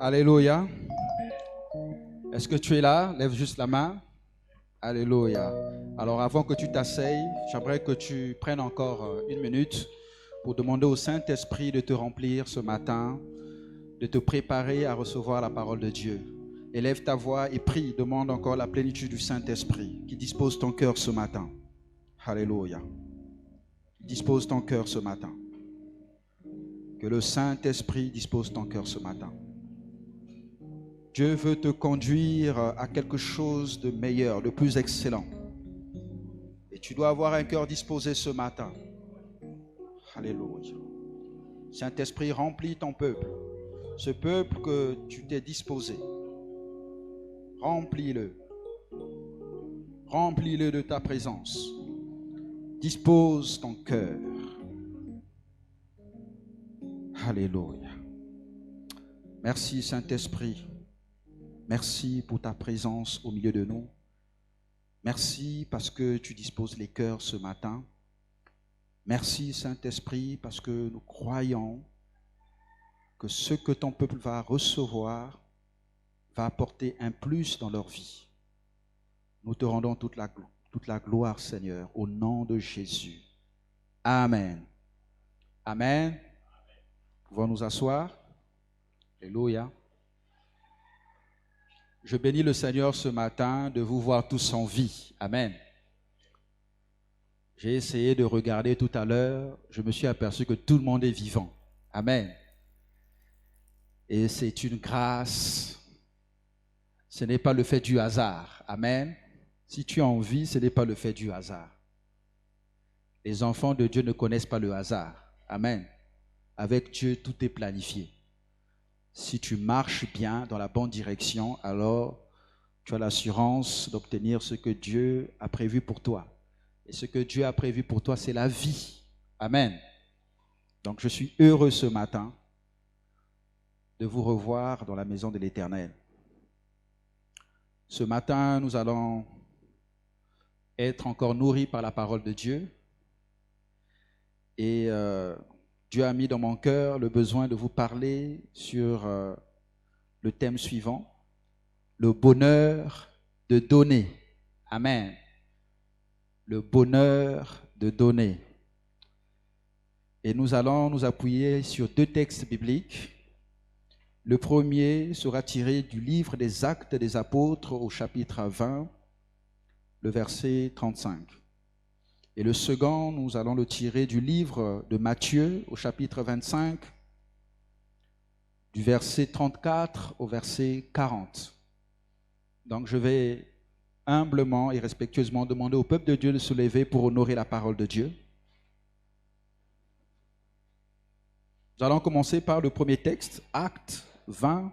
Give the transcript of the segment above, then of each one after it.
Alléluia. Est-ce que tu es là? Lève juste la main. Alléluia. Alors avant que tu t'asseyes, j'aimerais que tu prennes encore une minute pour demander au Saint-Esprit de te remplir ce matin, de te préparer à recevoir la parole de Dieu. Élève ta voix et prie, demande encore la plénitude du Saint-Esprit qui dispose ton cœur ce matin. Alléluia. Dispose ton cœur ce matin. Que le Saint-Esprit dispose ton cœur ce matin. Dieu veut te conduire à quelque chose de meilleur, de plus excellent. Et tu dois avoir un cœur disposé ce matin. Alléluia. Saint-Esprit, remplis ton peuple. Ce peuple que tu t'es disposé. Remplis-le. Remplis-le de ta présence. Dispose ton cœur. Alléluia. Merci Saint-Esprit. Merci pour ta présence au milieu de nous. Merci parce que tu disposes les cœurs ce matin. Merci Saint-Esprit parce que nous croyons que ce que ton peuple va recevoir va apporter un plus dans leur vie. Nous te rendons toute la gloire, Seigneur, au nom de Jésus. Amen. Amen. Pouvons nous asseoir? Alléluia. Je bénis le Seigneur ce matin de vous voir tous en vie. Amen. J'ai essayé de regarder tout à l'heure. Je me suis aperçu que tout le monde est vivant. Amen. Et c'est une grâce. Ce n'est pas le fait du hasard. Amen. Si tu es en vie, ce n'est pas le fait du hasard. Les enfants de Dieu ne connaissent pas le hasard. Amen. Avec Dieu, tout est planifié. Si tu marches bien dans la bonne direction, alors tu as l'assurance d'obtenir ce que Dieu a prévu pour toi. Et ce que Dieu a prévu pour toi, c'est la vie. Amen. Donc je suis heureux ce matin de vous revoir dans la maison de l'Éternel. Ce matin, nous allons être encore nourris par la parole de Dieu. Et Dieu a mis dans mon cœur le besoin de vous parler sur le thème suivant, le bonheur de donner. Amen. Le bonheur de donner. Et nous allons nous appuyer sur deux textes bibliques. Le premier sera tiré du livre des Actes des Apôtres au chapitre 20, le verset 35. Et le second, nous allons le tirer du livre de Matthieu au chapitre 25, du verset 34 au verset 40. Donc je vais humblement et respectueusement demander au peuple de Dieu de se lever pour honorer la parole de Dieu. Nous allons commencer par le premier texte, Actes 20,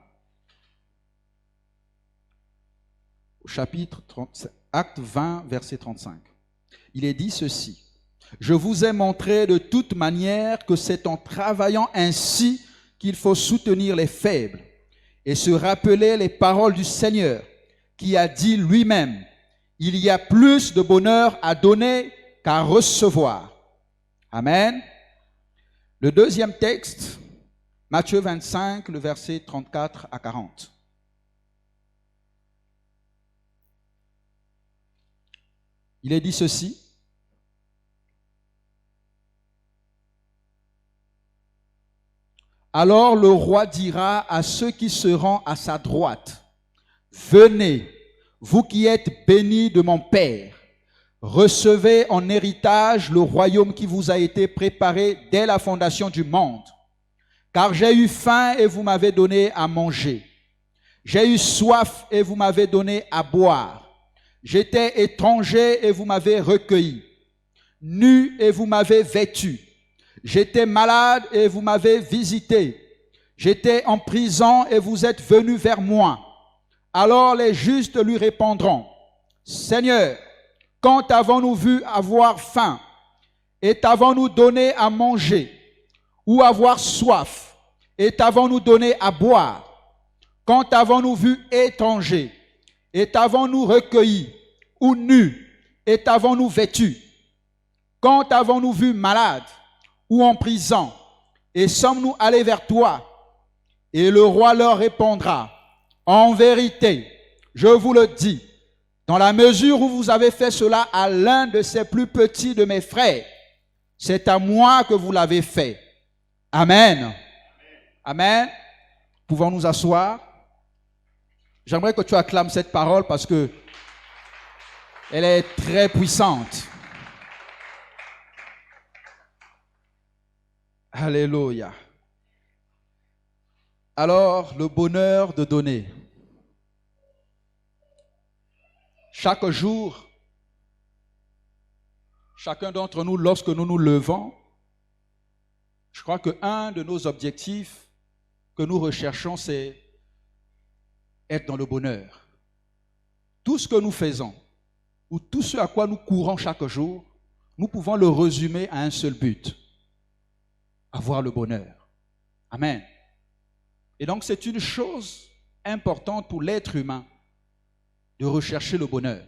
au chapitre 30, Actes 20, verset 35. Il est dit ceci: je vous ai montré de toute manière que c'est en travaillant ainsi qu'il faut soutenir les faibles et se rappeler les paroles du Seigneur qui a dit lui-même: il y a plus de bonheur à donner qu'à recevoir. Amen. Le deuxième texte, Matthieu 25, le verset 34 à 40. Il est dit ceci: alors le roi dira à ceux qui seront à sa droite: venez, vous qui êtes bénis de mon Père, recevez en héritage le royaume qui vous a été préparé dès la fondation du monde. Car j'ai eu faim et vous m'avez donné à manger. J'ai eu soif et vous m'avez donné à boire. J'étais étranger et vous m'avez recueilli. Nu et vous m'avez vêtu. J'étais malade et vous m'avez visité. J'étais en prison et vous êtes venus vers moi. Alors les justes lui répondront: Seigneur, quand avons-nous vu avoir faim et t'avons-nous donné à manger, ou avoir soif et t'avons-nous donné à boire? Quand avons-nous vu étranger et t'avons-nous recueilli, ou nu et t'avons-nous vêtu? Quand avons-nous vu malade ou en prison et sommes-nous allés vers toi? Et le roi leur répondra, en vérité, je vous le dis, dans la mesure où vous avez fait cela à l'un de ces plus petits de mes frères, c'est à moi que vous l'avez fait. Amen. Amen. Pouvons nous asseoir? J'aimerais que tu acclames cette parole parce que elle est très puissante. Alléluia. Alors, le bonheur de donner. Chaque jour, chacun d'entre nous, lorsque nous nous levons, je crois qu'un de nos objectifs que nous recherchons, c'est être dans le bonheur. Tout ce que nous faisons, ou tout ce à quoi nous courons chaque jour, nous pouvons le résumer à un seul but: avoir le bonheur. Amen. Et donc c'est une chose importante pour l'être humain de rechercher le bonheur.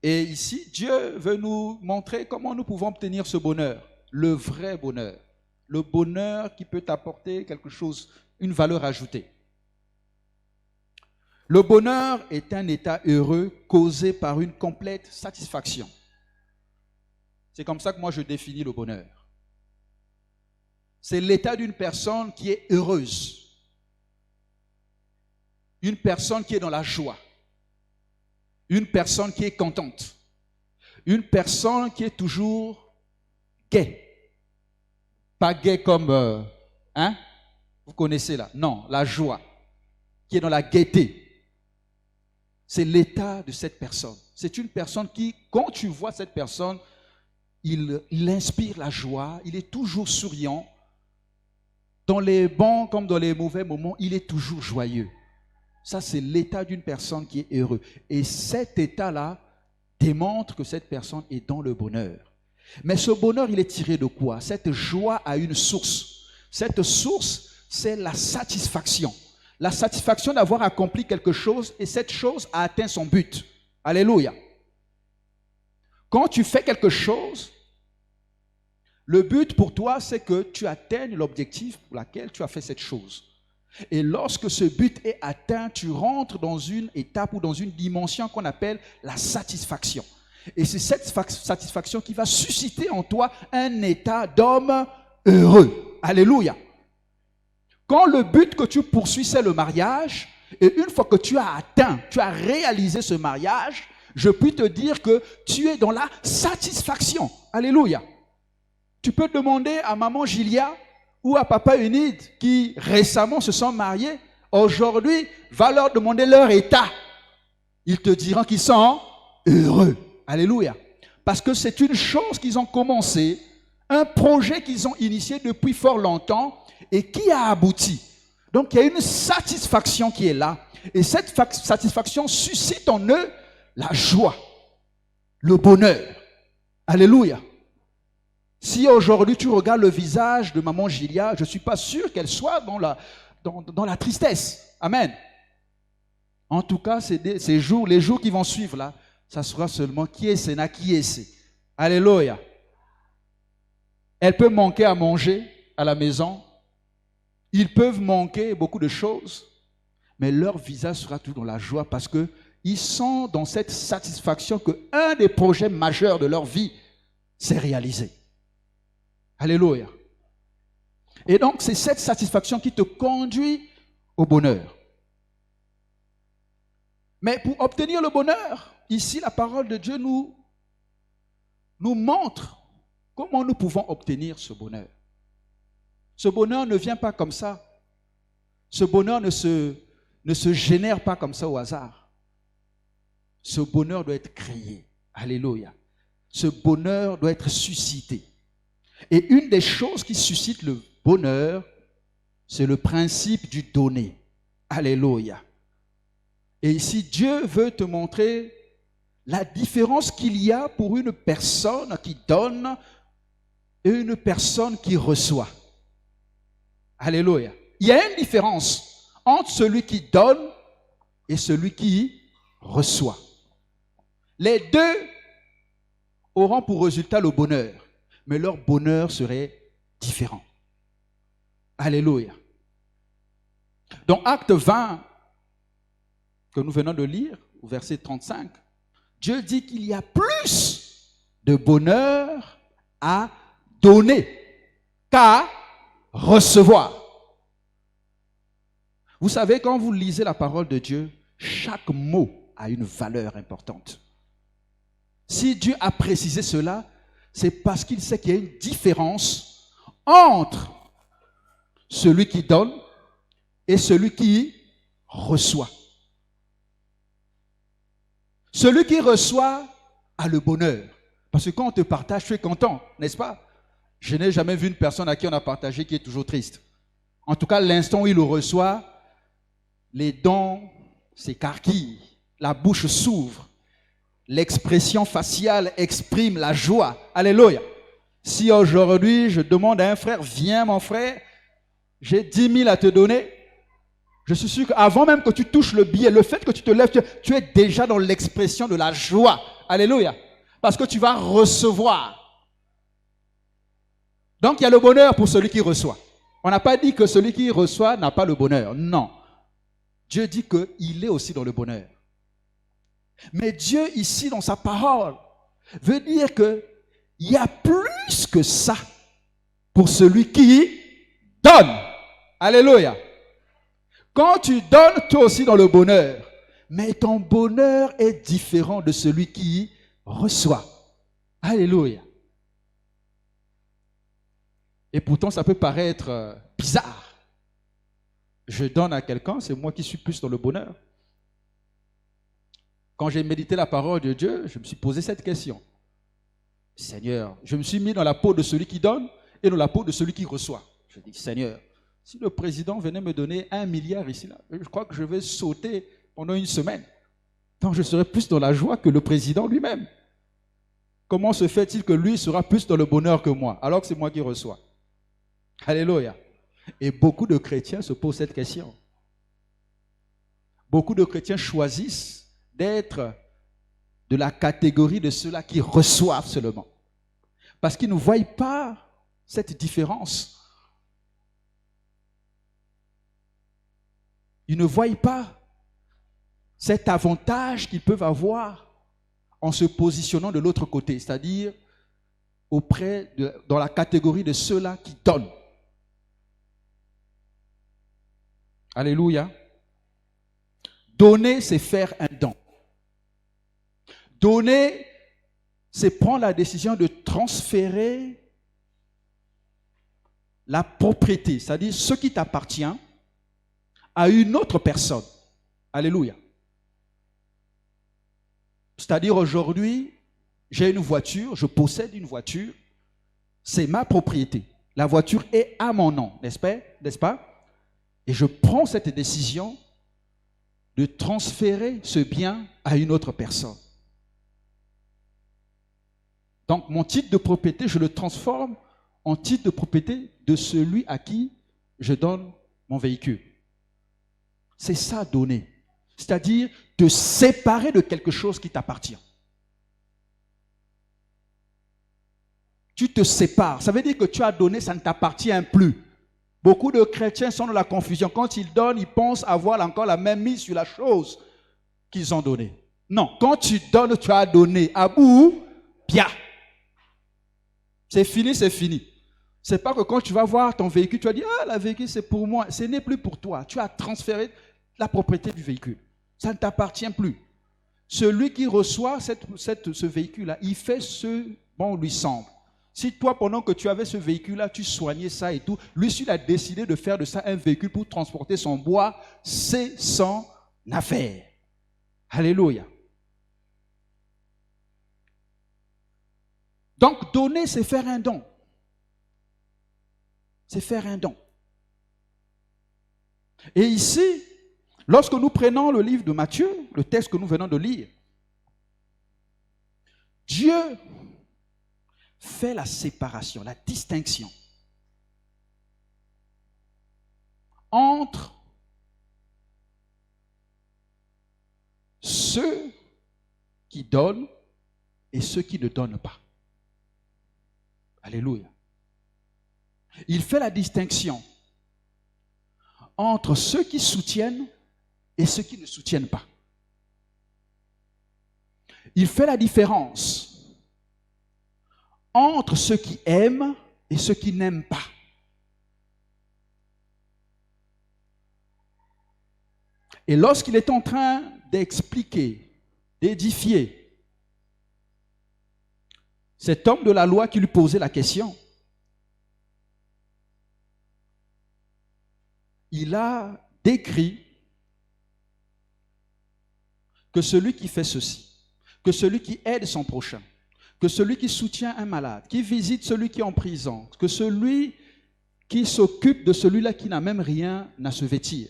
Et ici, Dieu veut nous montrer comment nous pouvons obtenir ce bonheur, le vrai bonheur, le bonheur qui peut apporter quelque chose, une valeur ajoutée. Le bonheur est un état heureux causé par une complète satisfaction. C'est comme ça que moi je définis le bonheur. C'est l'état d'une personne qui est heureuse. Une personne qui est dans la joie. Une personne qui est contente. Une personne qui est toujours gaie. Pas gaie comme, vous connaissez là. Non, la joie. Qui est dans la gaieté. C'est l'état de cette personne. C'est une personne qui, quand tu vois cette personne, il inspire la joie, il est toujours souriant. Dans les bons comme dans les mauvais moments, il est toujours joyeux. Ça, c'est l'état d'une personne qui est heureuse. Et cet état-là démontre que cette personne est dans le bonheur. Mais ce bonheur, il est tiré de quoi? Cette joie a une source. Cette source, c'est la satisfaction. La satisfaction d'avoir accompli quelque chose et cette chose a atteint son but. Alléluia. Quand tu fais quelque chose, le but pour toi, c'est que tu atteignes l'objectif pour lequel tu as fait cette chose. Et lorsque ce but est atteint, tu rentres dans une étape ou dans une dimension qu'on appelle la satisfaction. Et c'est cette satisfaction qui va susciter en toi un état d'homme heureux. Alléluia. Quand le but que tu poursuis, c'est le mariage, et une fois que tu as atteint, tu as réalisé ce mariage, je puis te dire que tu es dans la satisfaction. Alléluia. Tu peux demander à maman Gilia ou à papa Unide qui récemment se sont mariés, aujourd'hui, va leur demander leur état. Ils te diront qu'ils sont heureux. Alléluia. Parce que c'est une chose qu'ils ont commencé, un projet qu'ils ont initié depuis fort longtemps et qui a abouti. Donc il y a une satisfaction qui est là. Et cette satisfaction suscite en eux la joie, le bonheur. Alléluia. Si aujourd'hui tu regardes le visage de maman Gilia, je ne suis pas sûr qu'elle soit dans la tristesse. Amen. En tout cas, les jours qui vont suivre là, ça sera seulement qui est Sénat, qui est c'est. Alléluia. Elle peut manquer à manger à la maison. Ils peuvent manquer beaucoup de choses, mais leur visage sera tout dans la joie parce qu'ils sont dans cette satisfaction qu'un des projets majeurs de leur vie s'est réalisé. Alléluia. Et donc, c'est cette satisfaction qui te conduit au bonheur. Mais pour obtenir le bonheur, ici, la parole de Dieu nous montre comment nous pouvons obtenir ce bonheur. Ce bonheur ne vient pas comme ça. Ce bonheur ne se génère pas comme ça au hasard. Ce bonheur doit être créé. Alléluia. Ce bonheur doit être suscité. Et une des choses qui suscite le bonheur, c'est le principe du donner. Alléluia. Et ici, Dieu veut te montrer la différence qu'il y a pour une personne qui donne et une personne qui reçoit. Alléluia. Il y a une différence entre celui qui donne et celui qui reçoit. Les deux auront pour résultat le bonheur, mais leur bonheur serait différent. Alléluia. Dans Acte 20, que nous venons de lire, au verset 35, Dieu dit qu'il y a plus de bonheur à donner qu'à recevoir. Vous savez, quand vous lisez la parole de Dieu, chaque mot a une valeur importante. Si Dieu a précisé cela, c'est parce qu'il sait qu'il y a une différence entre celui qui donne et celui qui reçoit. Celui qui reçoit a le bonheur. Parce que quand on te partage, tu es content, n'est-ce pas? Je n'ai jamais vu une personne à qui on a partagé qui est toujours triste. En tout cas, l'instant où il le reçoit, les dents s'écarquillent, la bouche s'ouvre, l'expression faciale exprime la joie. Alléluia. Si aujourd'hui je demande à un frère, viens mon frère, j'ai 10 000 à te donner, je suis sûr qu'avant même que tu touches le billet, le fait que tu te lèves, tu es déjà dans l'expression de la joie. Alléluia. Parce que tu vas recevoir. Donc il y a le bonheur pour celui qui reçoit. On n'a pas dit que celui qui reçoit n'a pas le bonheur. Non. Dieu dit qu'il est aussi dans le bonheur. Mais Dieu ici dans sa parole veut dire qu'il y a plus que ça pour celui qui donne. Alléluia. Quand tu donnes, toi aussi dans le bonheur. Mais ton bonheur est différent de celui qui reçoit. Alléluia. Et pourtant, ça peut paraître bizarre. Je donne à quelqu'un, c'est moi qui suis plus dans le bonheur. Quand j'ai médité la parole de Dieu, je me suis posé cette question. Seigneur, je me suis mis dans la peau de celui qui donne et dans la peau de celui qui reçoit. Je dis, Seigneur, si le président venait me donner 1 milliard ici, là, je crois que je vais sauter pendant une semaine. Donc je serai plus dans la joie que le président lui-même. Comment se fait-il que lui sera plus dans le bonheur que moi, alors que c'est moi qui reçois? Alléluia. Et beaucoup de chrétiens se posent cette question. Beaucoup de chrétiens choisissent d'être de la catégorie de ceux-là qui reçoivent seulement. Parce qu'ils ne voient pas cette différence. Ils ne voient pas cet avantage qu'ils peuvent avoir en se positionnant de l'autre côté, c'est-à-dire dans la catégorie de ceux-là qui donnent. Alléluia. Donner, c'est faire un don. Donner, c'est prendre la décision de transférer la propriété, c'est-à-dire ce qui t'appartient, à une autre personne. Alléluia. C'est-à-dire aujourd'hui, j'ai une voiture, je possède une voiture, c'est ma propriété. La voiture est à mon nom, n'est-ce pas? Et je prends cette décision de transférer ce bien à une autre personne. Donc mon titre de propriété, je le transforme en titre de propriété de celui à qui je donne mon véhicule. C'est ça, donner. C'est-à-dire te séparer de quelque chose qui t'appartient. Tu te sépares. Ça veut dire que tu as donné, ça ne t'appartient plus. Beaucoup de chrétiens sont dans la confusion. Quand ils donnent, ils pensent avoir encore la même mise sur la chose qu'ils ont donnée. Non, quand tu donnes, tu as donné. À bout, bien. C'est fini, c'est fini. C'est pas que quand tu vas voir ton véhicule, tu vas dire, ah, la véhicule c'est pour moi. Ce n'est plus pour toi. Tu as transféré la propriété du véhicule. Ça ne t'appartient plus. Celui qui reçoit ce véhicule-là, il fait ce bon lui semble. Si toi, pendant que tu avais ce véhicule-là, tu soignais ça et tout, lui, s'il a décidé de faire de ça un véhicule pour transporter son bois, c'est son affaire. Alléluia. Donc, donner, c'est faire un don. C'est faire un don. Et ici, lorsque nous prenons le livre de Matthieu, le texte que nous venons de lire, Dieu fait la séparation, la distinction entre ceux qui donnent et ceux qui ne donnent pas. Alléluia. Il fait la distinction entre ceux qui soutiennent et ceux qui ne soutiennent pas. Il fait la différence entre ceux qui aiment et ceux qui n'aiment pas. Et lorsqu'il est en train d'expliquer, d'édifier cet homme de la loi qui lui posait la question, il a décrit que celui qui fait ceci, que celui qui aide son prochain, que celui qui soutient un malade, qui visite celui qui est en prison, que celui qui s'occupe de celui-là qui n'a même rien à se vêtir,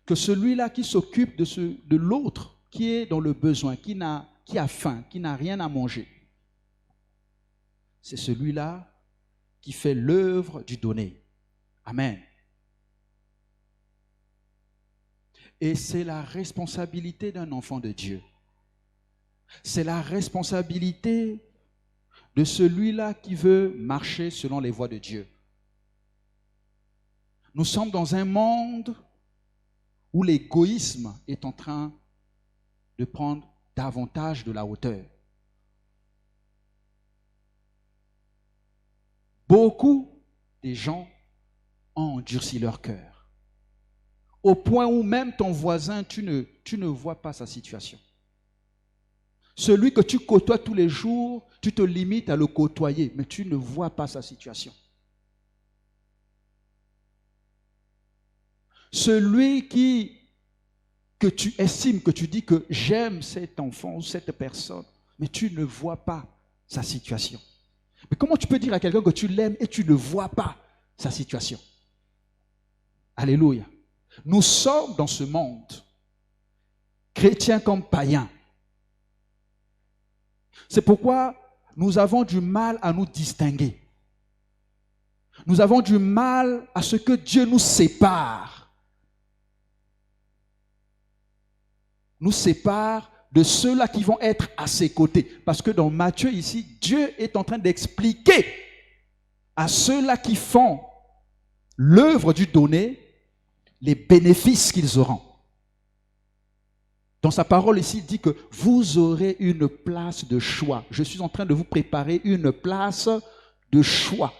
que celui-là qui s'occupe de l'autre qui est dans le besoin, qui a faim, qui n'a rien à manger, c'est celui-là qui fait l'œuvre du donner. Amen. Et c'est la responsabilité d'un enfant de Dieu. C'est la responsabilité de celui-là qui veut marcher selon les voies de Dieu. Nous sommes dans un monde où l'égoïsme est en train de prendre davantage de la hauteur. Beaucoup des gens ont endurci leur cœur, au point où même ton voisin, tu ne vois pas sa situation. Celui que tu côtoies tous les jours, tu te limites à le côtoyer, mais tu ne vois pas sa situation. Celui que tu estimes, que tu dis que j'aime cet enfant ou cette personne, mais tu ne vois pas sa situation. Mais comment tu peux dire à quelqu'un que tu l'aimes et tu ne vois pas sa situation? Alléluia. Nous sommes dans ce monde, chrétiens comme païens. C'est pourquoi nous avons du mal à nous distinguer. Nous avons du mal à ce que Dieu nous sépare. Nous sépare de ceux-là qui vont être à ses côtés. Parce que dans Matthieu ici, Dieu est en train d'expliquer à ceux-là qui font l'œuvre du donner les bénéfices qu'ils auront. Dans sa parole ici, il dit que vous aurez une place de choix. Je suis en train de vous préparer une place de choix.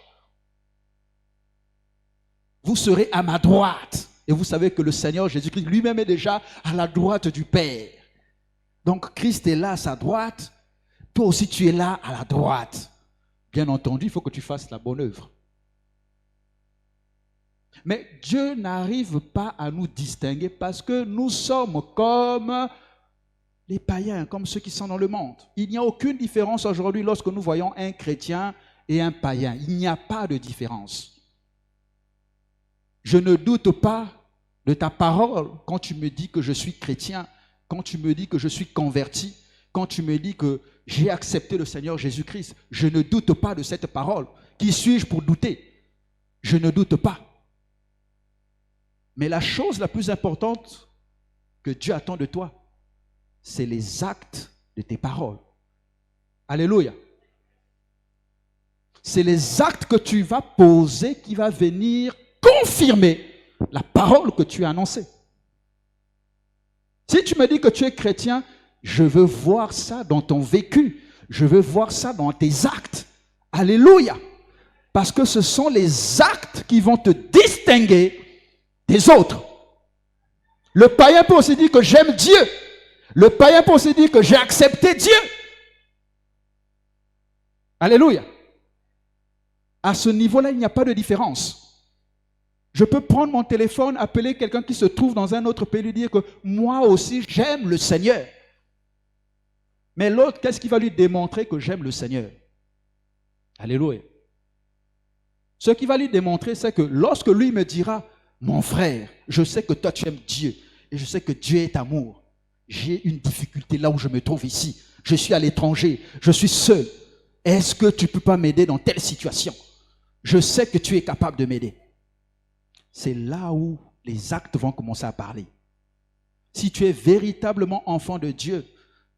Vous serez à ma droite. Et vous savez que le Seigneur Jésus-Christ lui-même est déjà à la droite du Père. Donc Christ est là à sa droite. Toi aussi tu es là à la droite. Bien entendu, il faut que tu fasses la bonne œuvre. Mais Dieu n'arrive pas à nous distinguer parce que nous sommes comme les païens, comme ceux qui sont dans le monde. Il n'y a aucune différence aujourd'hui lorsque nous voyons un chrétien et un païen. Il n'y a pas de différence. Je ne doute pas de ta parole quand tu me dis que je suis chrétien, quand tu me dis que je suis converti, quand tu me dis que j'ai accepté le Seigneur Jésus-Christ. Je ne doute pas de cette parole. Qui suis-je pour douter? Je ne doute pas. Mais la chose la plus importante que Dieu attend de toi, c'est les actes de tes paroles. Alléluia. C'est les actes que tu vas poser qui va venir confirmer la parole que tu as annoncée. Si tu me dis que tu es chrétien, je veux voir ça dans ton vécu. Je veux voir ça dans tes actes. Alléluia. Parce que ce sont les actes qui vont te distinguer des autres. Le païen peut aussi dire que j'aime Dieu. Le païen peut aussi dire que j'ai accepté Dieu. Alléluia. À ce niveau-là, il n'y a pas de différence. Je peux prendre mon téléphone, appeler quelqu'un qui se trouve dans un autre pays, lui dire que moi aussi j'aime le Seigneur. Mais l'autre, qu'est-ce qui va lui démontrer que j'aime le Seigneur? Alléluia. Ce qui va lui démontrer, c'est que lorsque lui me dira, mon frère, je sais que toi tu aimes Dieu et je sais que Dieu est amour. J'ai une difficulté là où je me trouve ici. Je suis à l'étranger, je suis seul. Est-ce que tu ne peux pas m'aider dans telle situation? Je sais que tu es capable de m'aider. C'est là où les actes vont commencer à parler. Si tu es véritablement enfant de Dieu,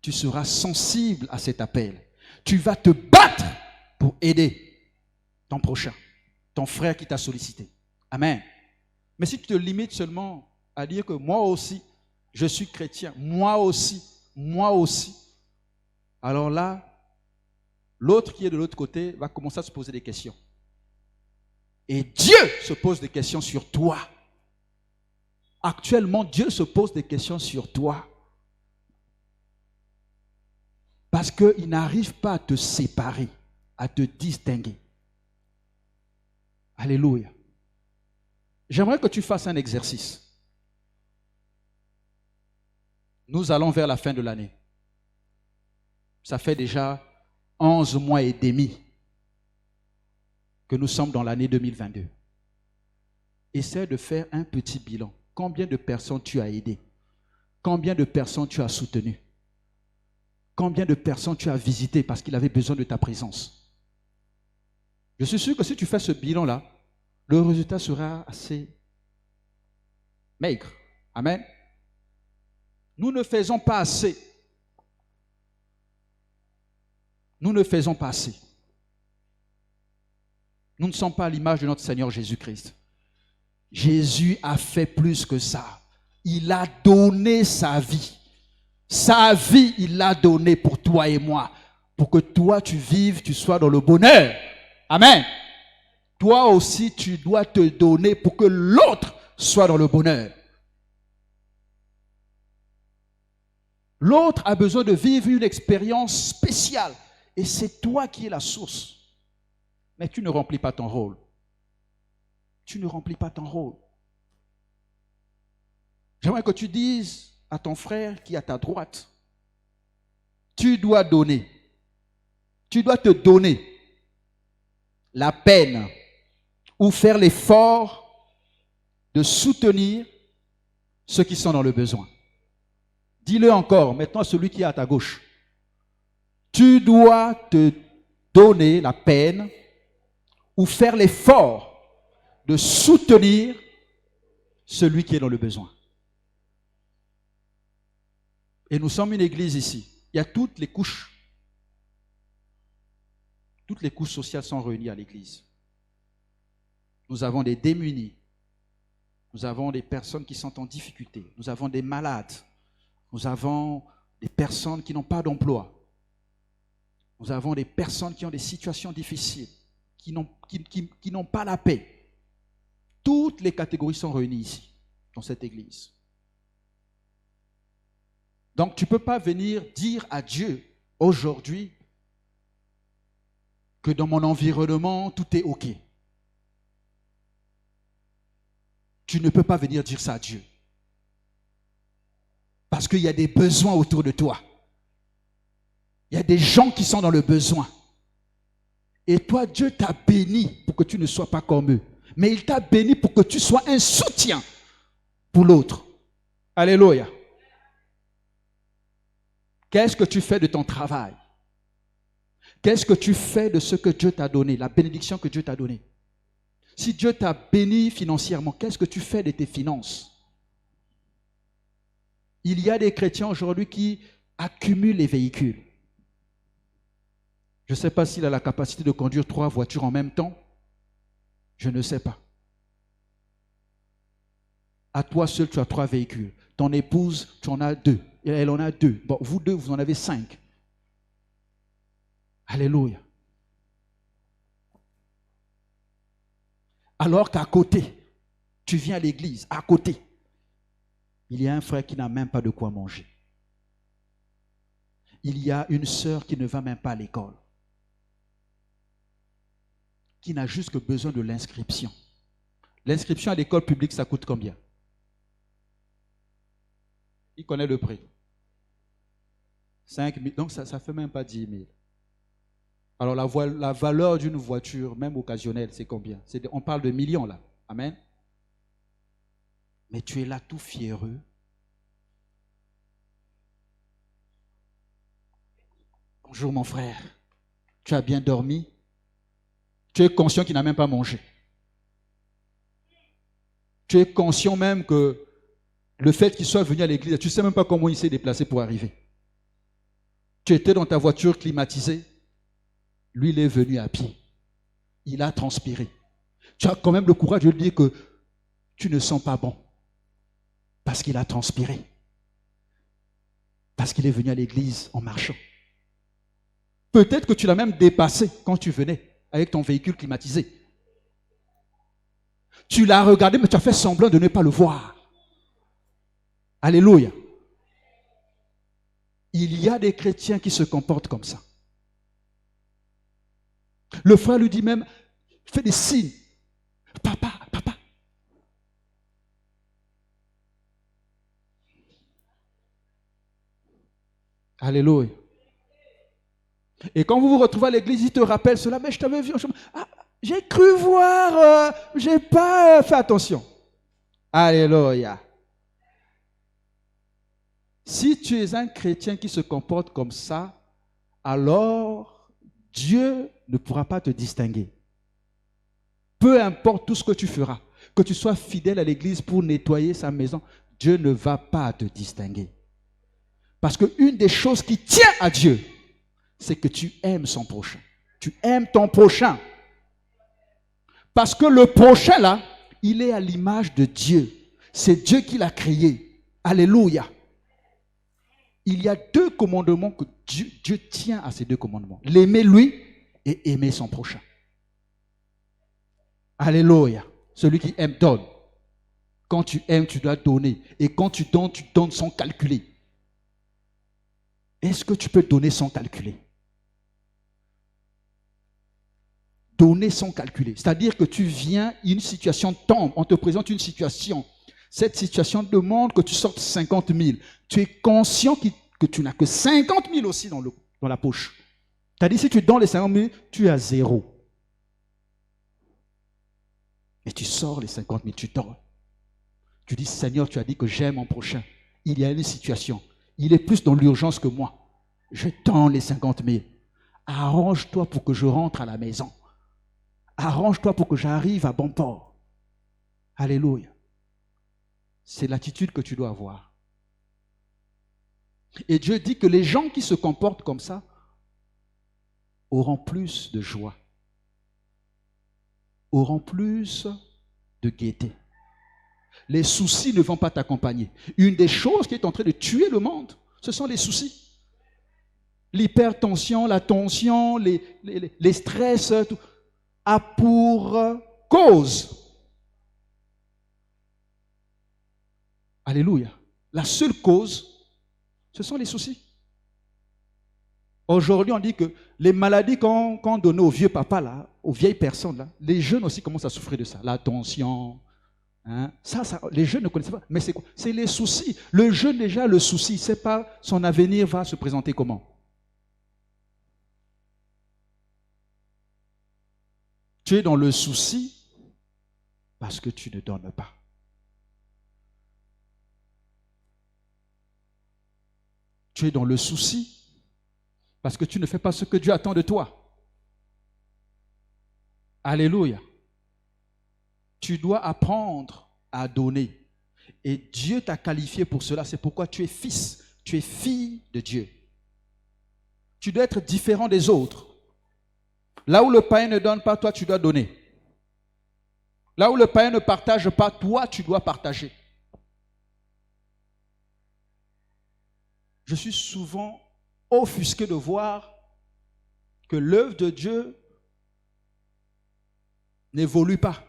tu seras sensible à cet appel. Tu vas te battre pour aider ton prochain, ton frère qui t'a sollicité. Amen. Mais si tu te limites seulement à dire que moi aussi, je suis chrétien, moi aussi, alors là, l'autre qui est de l'autre côté va commencer à se poser des questions. Et Dieu se pose des questions sur toi. Actuellement, Dieu se pose des questions sur toi. Parce qu'il n'arrive pas à te séparer, à te distinguer. Alléluia. J'aimerais que tu fasses un exercice. Nous allons vers la fin de l'année. Ça fait déjà 11 mois et demi que nous sommes dans l'année 2022. Essaie de faire un petit bilan. Combien de personnes tu as aidé? Combien de personnes tu as soutenues? Combien de personnes tu as visitées parce qu'il avait besoin de ta présence? Je suis sûr que si tu fais ce bilan-là, le résultat sera assez maigre. Amen. Nous ne faisons pas assez. Nous ne faisons pas assez. Nous ne sommes pas à l'image de notre Seigneur Jésus-Christ. Jésus a fait plus que ça. Il a donné sa vie. Sa vie, il l'a donnée pour toi et moi. Pour que toi, tu vives, tu sois dans le bonheur. Amen. Toi aussi, tu dois te donner pour que l'autre soit dans le bonheur. L'autre a besoin de vivre une expérience spéciale. Et c'est toi qui es la source. Mais tu ne remplis pas ton rôle. Tu ne remplis pas ton rôle. J'aimerais que tu dises à ton frère qui est à ta droite, tu dois donner. Tu dois te donner la peine ou faire l'effort de soutenir ceux qui sont dans le besoin. Dis-le encore, maintenant celui qui est à ta gauche. Tu dois te donner la peine ou faire l'effort de soutenir celui qui est dans le besoin. Et nous sommes une église ici. Il y a toutes les couches. Toutes les couches sociales sont réunies à l'église. Nous avons des démunis. Nous avons des personnes qui sont en difficulté. Nous avons des malades. Nous avons des personnes qui n'ont pas d'emploi. Nous avons des personnes qui ont des situations difficiles, qui n'ont pas la paix. Toutes les catégories sont réunies ici, dans cette église. Donc, tu ne peux pas venir dire à Dieu aujourd'hui que dans mon environnement, tout est OK. Tu ne peux pas venir dire ça à Dieu. Parce qu'il y a des besoins autour de toi. Il y a des gens qui sont dans le besoin. Et toi, Dieu t'a béni pour que tu ne sois pas comme eux. Mais il t'a béni pour que tu sois un soutien pour l'autre. Alléluia. Qu'est-ce que tu fais de ton travail? Qu'est-ce que tu fais de ce que Dieu t'a donné, la bénédiction que Dieu t'a donnée? Si Dieu t'a béni financièrement, qu'est-ce que tu fais de tes finances? Il y a des chrétiens aujourd'hui qui accumulent les véhicules. Je ne sais pas s'il a la capacité de conduire 3 voitures en même temps. Je ne sais pas. À toi seul, tu as 3 véhicules. Ton épouse, tu en as 2. Elle en a 2. Bon, vous deux, vous en avez 5. Alléluia. Alors qu'à côté, tu viens à l'église, à côté, il y a un frère qui n'a même pas de quoi manger. Il y a une sœur qui ne va même pas à l'école, qui n'a juste que besoin de l'inscription. L'inscription à l'école publique, ça coûte combien? Il connaît le prix. 5 000, donc ça ne fait même pas 10 000. Alors la valeur d'une voiture, même occasionnelle, c'est combien? On parle de millions là. Amen. Mais tu es là tout fiéreux. Bonjour mon frère. Tu as bien dormi? Tu es conscient qu'il n'a même pas mangé. Tu es conscient même que le fait qu'il soit venu à l'église, tu ne sais même pas comment il s'est déplacé pour arriver. Tu étais dans ta voiture climatisée. Lui, il est venu à pied. Il a transpiré. Tu as quand même le courage de lui dire que tu ne sens pas bon. Parce qu'il a transpiré. Parce qu'il est venu à l'église en marchant. Peut-être que tu l'as même dépassé quand tu venais avec ton véhicule climatisé. Tu l'as regardé, mais tu as fait semblant de ne pas le voir. Alléluia. Il y a des chrétiens qui se comportent comme ça. Le frère lui dit même, fait des signes. Papa, papa. Alléluia. Et quand vous vous retrouvez à l'église, il te rappelle cela, mais je t'avais vu. Ah, j'ai cru voir, j'ai pas fait attention. Alléluia. Si tu es un chrétien qui se comporte comme ça, alors Dieu ne pourra pas te distinguer. Peu importe tout ce que tu feras, que tu sois fidèle à l'église pour nettoyer sa maison, Dieu ne va pas te distinguer. Parce qu'une des choses qui tient à Dieu, c'est que tu aimes son prochain. Tu aimes ton prochain. Parce que le prochain là, il est à l'image de Dieu. C'est Dieu qui l'a créé. Alléluia. Il y a deux commandements que Dieu tient à ces deux commandements. L'aimer lui et aimer son prochain. Alléluia. Celui qui aime donne. Quand tu aimes, tu dois donner. Et quand tu donnes sans calculer. Est-ce que tu peux donner sans calculer? Donner sans calculer. C'est-à-dire que tu viens, une situation tombe, on te présente une situation. Cette situation demande que tu sortes 50 000. Tu es conscient que tu n'as que 50 000 aussi dans la poche. C'est-à-dire si tu donnes les 50 000, tu es à zéro. Et tu sors les 50 000, tu donnes. Tu dis, Seigneur, tu as dit que j'aime mon prochain. Il y a une situation. Il est plus dans l'urgence que moi. Je donne les 50 000. Arrange-toi pour que je rentre à la maison. Arrange-toi pour que j'arrive à bon port. Alléluia. C'est l'attitude que tu dois avoir. Et Dieu dit que les gens qui se comportent comme ça auront plus de joie, auront plus de gaieté. Les soucis ne vont pas t'accompagner. Une des choses qui est en train de tuer le monde, ce sont les soucis. L'hypertension, la tension, les stress, tout, a pour cause. Alléluia. La seule cause, ce sont les soucis. Aujourd'hui, on dit que les maladies qu'on donnait aux vieux papas, là, aux vieilles personnes, là, les jeunes aussi commencent à souffrir de ça. La tension. Hein? Ça, les jeunes ne connaissent pas. Mais c'est quoi? C'est les soucis. Le jeune, déjà, le souci, il ne sait pas son avenir va se présenter comment. Tu es dans le souci parce que tu ne donnes pas. Tu es dans le souci parce que tu ne fais pas ce que Dieu attend de toi. Alléluia. Tu dois apprendre à donner. Et Dieu t'a qualifié pour cela. C'est pourquoi tu es fils, tu es fille de Dieu. Tu dois être différent des autres. Là où le païen ne donne pas, toi, tu dois donner. Là où le païen ne partage pas, toi, tu dois partager. Je suis souvent offusqué de voir que l'œuvre de Dieu n'évolue pas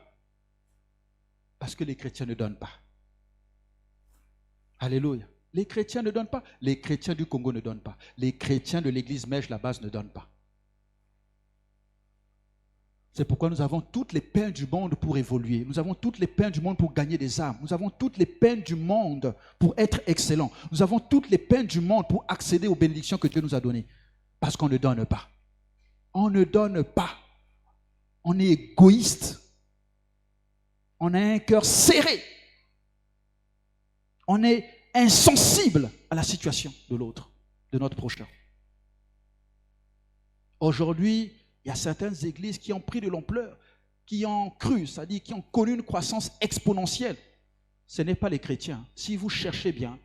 parce que les chrétiens ne donnent pas. Alléluia. Les chrétiens ne donnent pas. Les chrétiens du Congo ne donnent pas. Les chrétiens de l'église Mèche, la base, ne donnent pas. C'est pourquoi nous avons toutes les peines du monde pour évoluer. Nous avons toutes les peines du monde pour gagner des âmes. Nous avons toutes les peines du monde pour être excellents. Nous avons toutes les peines du monde pour accéder aux bénédictions que Dieu nous a données. Parce qu'on ne donne pas. On ne donne pas. On est égoïste. On a un cœur serré. On est insensible à la situation de l'autre, de notre prochain. Aujourd'hui, il y a certaines églises qui ont pris de l'ampleur, qui ont cru, c'est-à-dire qui ont connu une croissance exponentielle. Ce n'est pas les chrétiens. Si vous cherchez bien,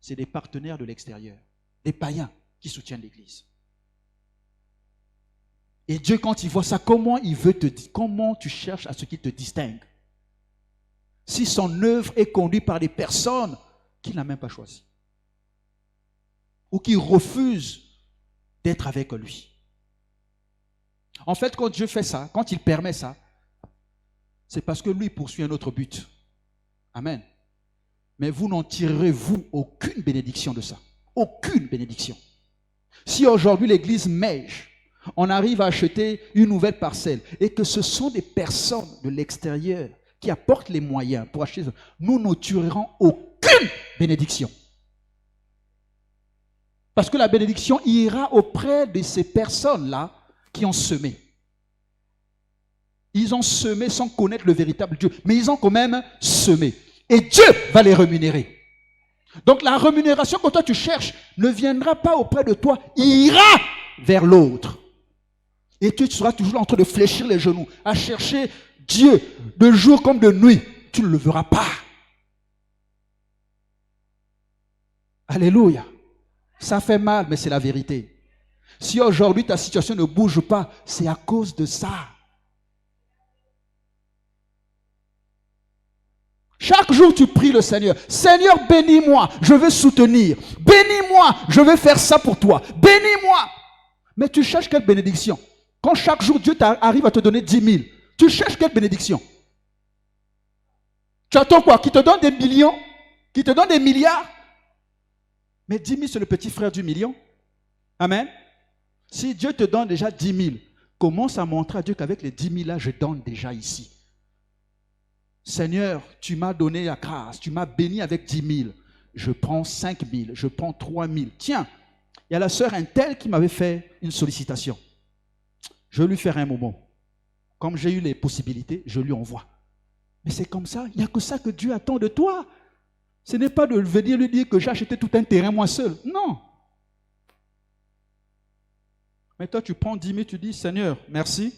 c'est des partenaires de l'extérieur, des païens qui soutiennent l'église. Et Dieu, quand il voit ça, comment tu cherches à ce qu'il te distingue? si son œuvre est conduite par des personnes qu'il n'a même pas choisies ou qui refusent d'être avec lui. En fait, quand Dieu fait ça, quand il permet ça, c'est parce que lui poursuit un autre but. Amen. Mais vous n'en tirerez, vous, aucune bénédiction de ça. Aucune bénédiction. Si aujourd'hui l'église Mège, on arrive à acheter une nouvelle parcelle et que ce sont des personnes de l'extérieur qui apportent les moyens pour acheter, nous ne tirerons aucune bénédiction. Parce que la bénédiction ira auprès de ces personnes-là qui ont semé. Ils ont semé sans connaître le véritable Dieu, mais ils ont quand même semé. Et Dieu va les rémunérer. Donc la rémunération que toi tu cherches ne viendra pas auprès de toi, il ira vers l'autre. Et tu seras toujours en train de fléchir les genoux, à chercher Dieu de jour comme de nuit. Tu ne le verras pas. Alléluia. Ça fait mal, mais c'est la vérité. Si aujourd'hui ta situation ne bouge pas, c'est à cause de ça. Chaque jour, tu pries le Seigneur. Seigneur, bénis-moi, je veux soutenir. Bénis-moi, je veux faire ça pour toi. Bénis-moi. Mais tu cherches quelle bénédiction? Quand chaque jour, Dieu arrive à te donner 10 000, tu cherches quelle bénédiction? Tu attends quoi? Qu'il te donne des millions? Qu'il te donne des milliards? Mais 10 000, c'est le petit frère du million. Amen. Si Dieu te donne déjà 10 000, commence à montrer à Dieu qu'avec les 10 000 là, je donne déjà ici. Seigneur, tu m'as donné la grâce, tu m'as béni avec 10 000. Je prends 5 000, je prends 3 000. Tiens, il y a la sœur Intel qui m'avait fait une sollicitation. Je vais lui faire un moment. Comme j'ai eu les possibilités, je lui envoie. Mais c'est comme ça, il n'y a que ça que Dieu attend de toi. Ce n'est pas de venir lui dire que j'ai acheté tout un terrain moi seul. Non. Mais toi, tu prends 10 000, tu dis, Seigneur, merci.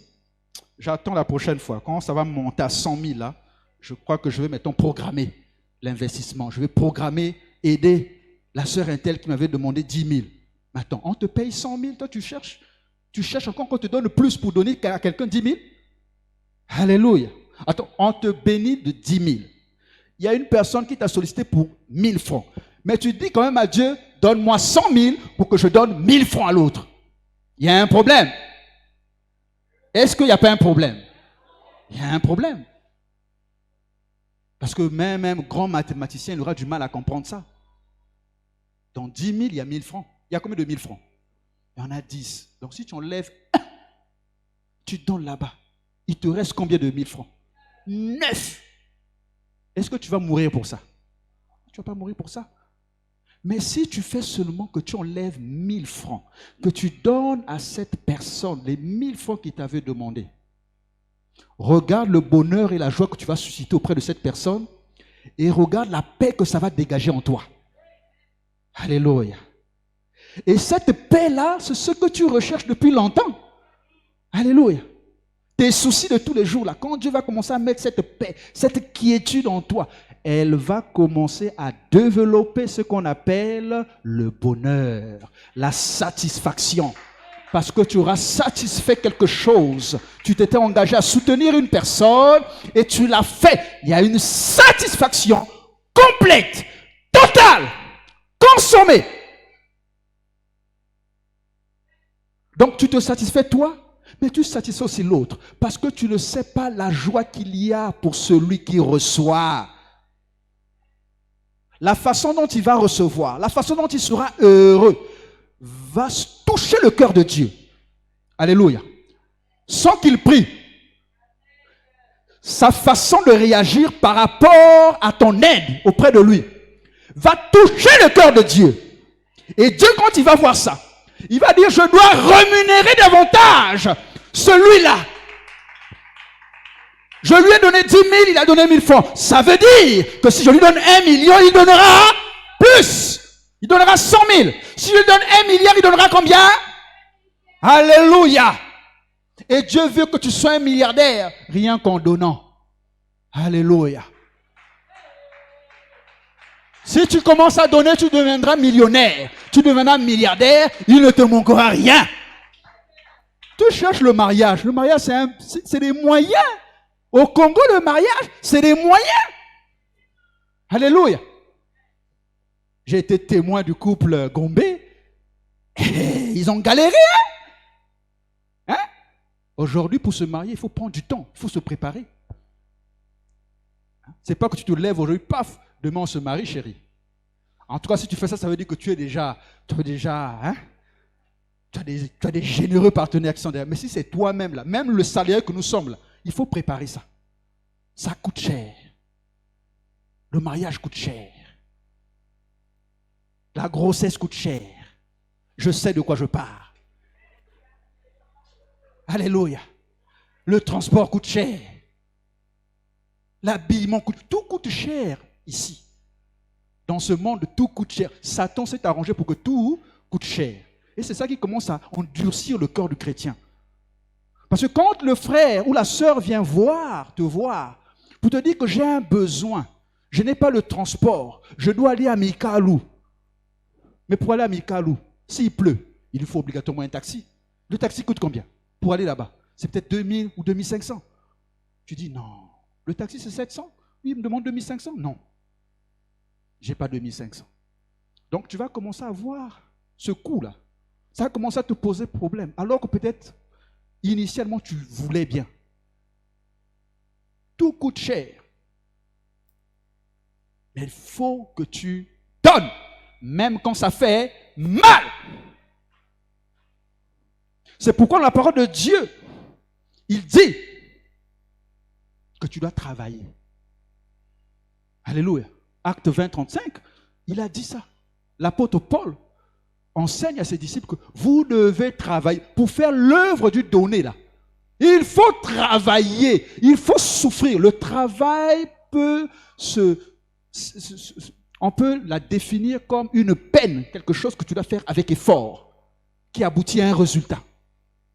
J'attends la prochaine fois. Quand ça va monter à 100 000 là, je crois que je vais maintenant programmer l'investissement. Je vais programmer, aider la sœur Intel qui m'avait demandé 10 000. Maintenant, on te paye 100 000, toi tu cherches encore qu'on te donne plus pour donner à quelqu'un 10 000. Alléluia. Attends, on te bénit de 10 000. Il y a une personne qui t'a sollicité pour 1 000 francs. Mais tu dis quand même à Dieu, donne-moi 100 000 pour que je donne 1 000 francs à l'autre. Il y a un problème. Est-ce qu'il n'y a pas un problème? Il y a un problème. Parce que même grand mathématicien, il aura du mal à comprendre ça. Dans 10 000, il y a 1 000 francs. Il y a combien de 1 000 francs? Il y en a 10. Donc si tu enlèves 1, tu donnes là-bas. Il te reste combien de 1 000 francs? 9. Est-ce que tu vas mourir pour ça? Tu ne vas pas mourir pour ça. Mais si tu fais seulement que tu enlèves 1 000 francs, que tu donnes à cette personne les 1 000 francs qu'il t'avait demandé, regarde le bonheur et la joie que tu vas susciter auprès de cette personne et regarde la paix que ça va dégager en toi. Alléluia. Et cette paix-là, c'est ce que tu recherches depuis longtemps. Alléluia. Tes soucis de tous les jours, là, quand Dieu va commencer à mettre cette paix, cette quiétude en toi, elle va commencer à développer ce qu'on appelle le bonheur, la satisfaction. Parce que tu auras satisfait quelque chose. Tu t'étais engagé à soutenir une personne et tu l'as fait. Il y a une satisfaction complète, totale, consommée. Donc tu te satisfais toi, mais tu satisfais aussi l'autre. Parce que tu ne sais pas la joie qu'il y a pour celui qui reçoit. La façon dont il va recevoir, la façon dont il sera heureux, va toucher le cœur de Dieu. Alléluia. Sans qu'il prie. Sa façon de réagir par rapport à ton aide auprès de lui va toucher le cœur de Dieu. Et Dieu, quand il va voir ça, il va dire, je dois rémunérer davantage celui-là. Je lui ai donné 10 000, il a donné 1 000 francs. Ça veut dire que si je lui donne 1 million, il donnera plus. Il donnera 100 000. Si je lui donne 1 milliard, il donnera combien? Alléluia. Et Dieu veut que tu sois un milliardaire, rien qu'en donnant. Alléluia. Si tu commences à donner, tu deviendras millionnaire. Tu deviendras milliardaire, il ne te manquera rien. Tu cherches le mariage. Le mariage, c'est des moyens. Au Congo, le mariage, c'est des moyens. Alléluia. J'ai été témoin du couple Gombe. Ils ont galéré. Hein? Aujourd'hui, pour se marier, il faut prendre du temps. Il faut se préparer. C'est pas que tu te lèves aujourd'hui, paf, demain on se marie, chérie. En tout cas, si tu fais ça, ça veut dire que tu as des généreux partenaires qui sont derrière. Mais si c'est toi-même, là, même le salaire que nous sommes, là, il faut préparer ça. Ça coûte cher. Le mariage coûte cher. La grossesse coûte cher. Je sais de quoi je parle. Alléluia. Le transport coûte cher. L'habillement coûte, tout coûte cher ici. Dans ce monde, tout coûte cher. Satan s'est arrangé pour que tout coûte cher. Et c'est ça qui commence à endurcir le cœur du chrétien. Parce que quand le frère ou la sœur vient te voir, pour te dire que j'ai un besoin, je n'ai pas le transport, je dois aller à Mikalou. Mais pour aller à Mikalou, s'il pleut, il lui faut obligatoirement un taxi. Le taxi coûte combien pour aller là-bas? C'est peut-être 2000 ou 2500. Tu dis non. Le taxi, c'est 700. Oui, il me demande 2500. Non. Je n'ai pas 2500. Donc, tu vas commencer à voir ce coût-là. Ça va commencer à te poser problème. Alors que peut-être, initialement, tu voulais bien. Tout coûte cher. Mais il faut que tu donnes, même quand ça fait mal. C'est pourquoi la parole de Dieu, il dit que tu dois travailler. Alléluia. Acte 20, 35, il a dit ça. L'apôtre Paul enseigne à ses disciples que vous devez travailler pour faire l'œuvre du donné là. Il faut travailler, il faut souffrir. Le travail on peut la définir comme une peine, quelque chose que tu dois faire avec effort, qui aboutit à un résultat.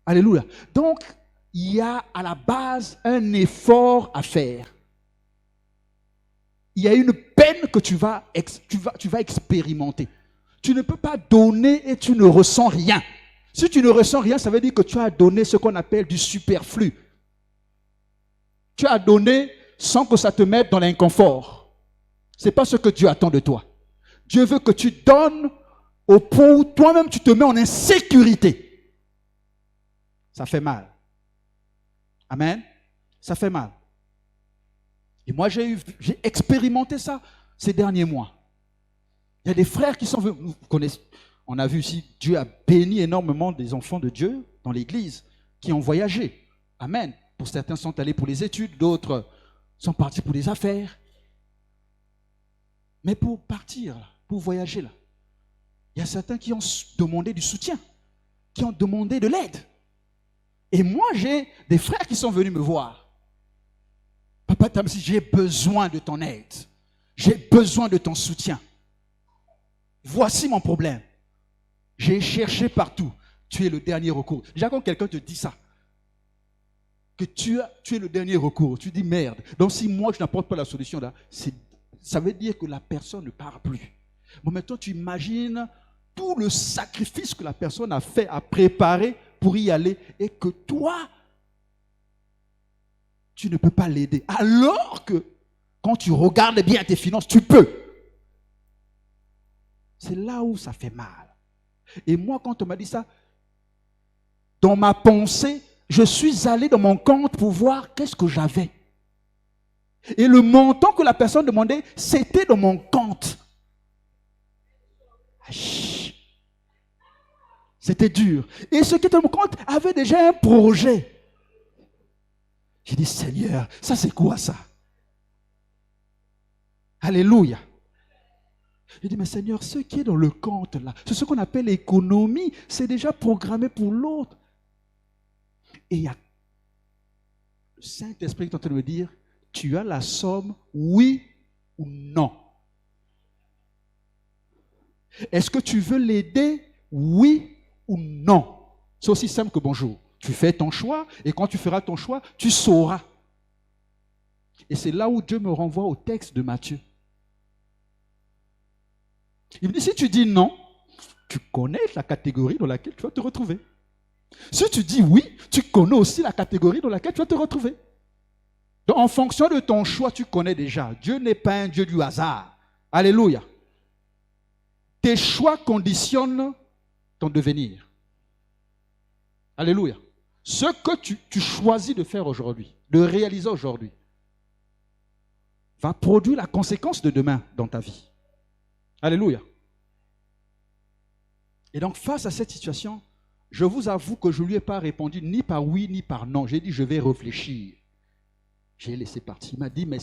Alléluia. Donc, il y a à la base un effort à faire. Il y a une peine que tu vas expérimenter. Tu ne peux pas donner et tu ne ressens rien. Si tu ne ressens rien, ça veut dire que tu as donné ce qu'on appelle du superflu. Tu as donné sans que ça te mette dans l'inconfort. Ce n'est pas ce que Dieu attend de toi. Dieu veut que tu donnes au point où toi-même tu te mets en insécurité. Ça fait mal. Amen. Ça fait mal. Et moi, j'ai expérimenté ça ces derniers mois. Il y a des frères qui sont venus. On a vu ici, Dieu a béni énormément des enfants de Dieu dans l'église qui ont voyagé. Amen. Pour certains sont allés pour les études, d'autres sont partis pour les affaires. Mais pour partir, pour voyager, là, il y a certains qui ont demandé du soutien, qui ont demandé de l'aide. Et moi, j'ai des frères qui sont venus me voir. Papa Tamsi, j'ai besoin de ton aide. J'ai besoin de ton soutien. Voici mon problème. J'ai cherché partout. Tu es le dernier recours. Déjà, quand quelqu'un te dit ça, que tu es le dernier recours, tu dis merde. Donc, si moi, je n'apporte pas la solution, là, ça veut dire que la personne ne part plus. Bon, maintenant, tu imagines tout le sacrifice que la personne a fait, a préparé pour y aller, et que toi, tu ne peux pas l'aider. Alors que, quand tu regardes bien tes finances, tu peux. C'est là où ça fait mal. Et moi, quand on m'a dit ça, dans ma pensée, je suis allé dans mon compte pour voir qu'est-ce que j'avais. Et le montant que la personne demandait, c'était dans mon compte. C'était dur. Et ce qui était dans mon compte avait déjà un projet. J'ai dit, Seigneur, ça c'est quoi ça? Alléluia. J'ai dit, mais Seigneur, ce qui est dans le compte là, c'est ce qu'on appelle l'économie, c'est déjà programmé pour l'autre. Et il y a le Saint-Esprit qui est en train de me dire, tu as la somme, oui ou non? Est-ce que tu veux l'aider, oui ou non? C'est aussi simple que bonjour. Tu fais ton choix et quand tu feras ton choix, tu sauras. Et c'est là où Dieu me renvoie au texte de Matthieu. Il me dit, si tu dis non, tu connais la catégorie dans laquelle tu vas te retrouver. Si tu dis oui, tu connais aussi la catégorie dans laquelle tu vas te retrouver. Donc, en fonction de ton choix, tu connais déjà. Dieu n'est pas un Dieu du hasard. Alléluia. Tes choix conditionnent ton devenir. Alléluia. Ce que tu choisis de faire aujourd'hui, de réaliser aujourd'hui, va produire la conséquence de demain dans ta vie. Alléluia. Et donc, face à cette situation, je vous avoue que je ne lui ai pas répondu ni par oui ni par non. J'ai dit, je vais réfléchir. J'ai laissé partir. Il m'a dit, mais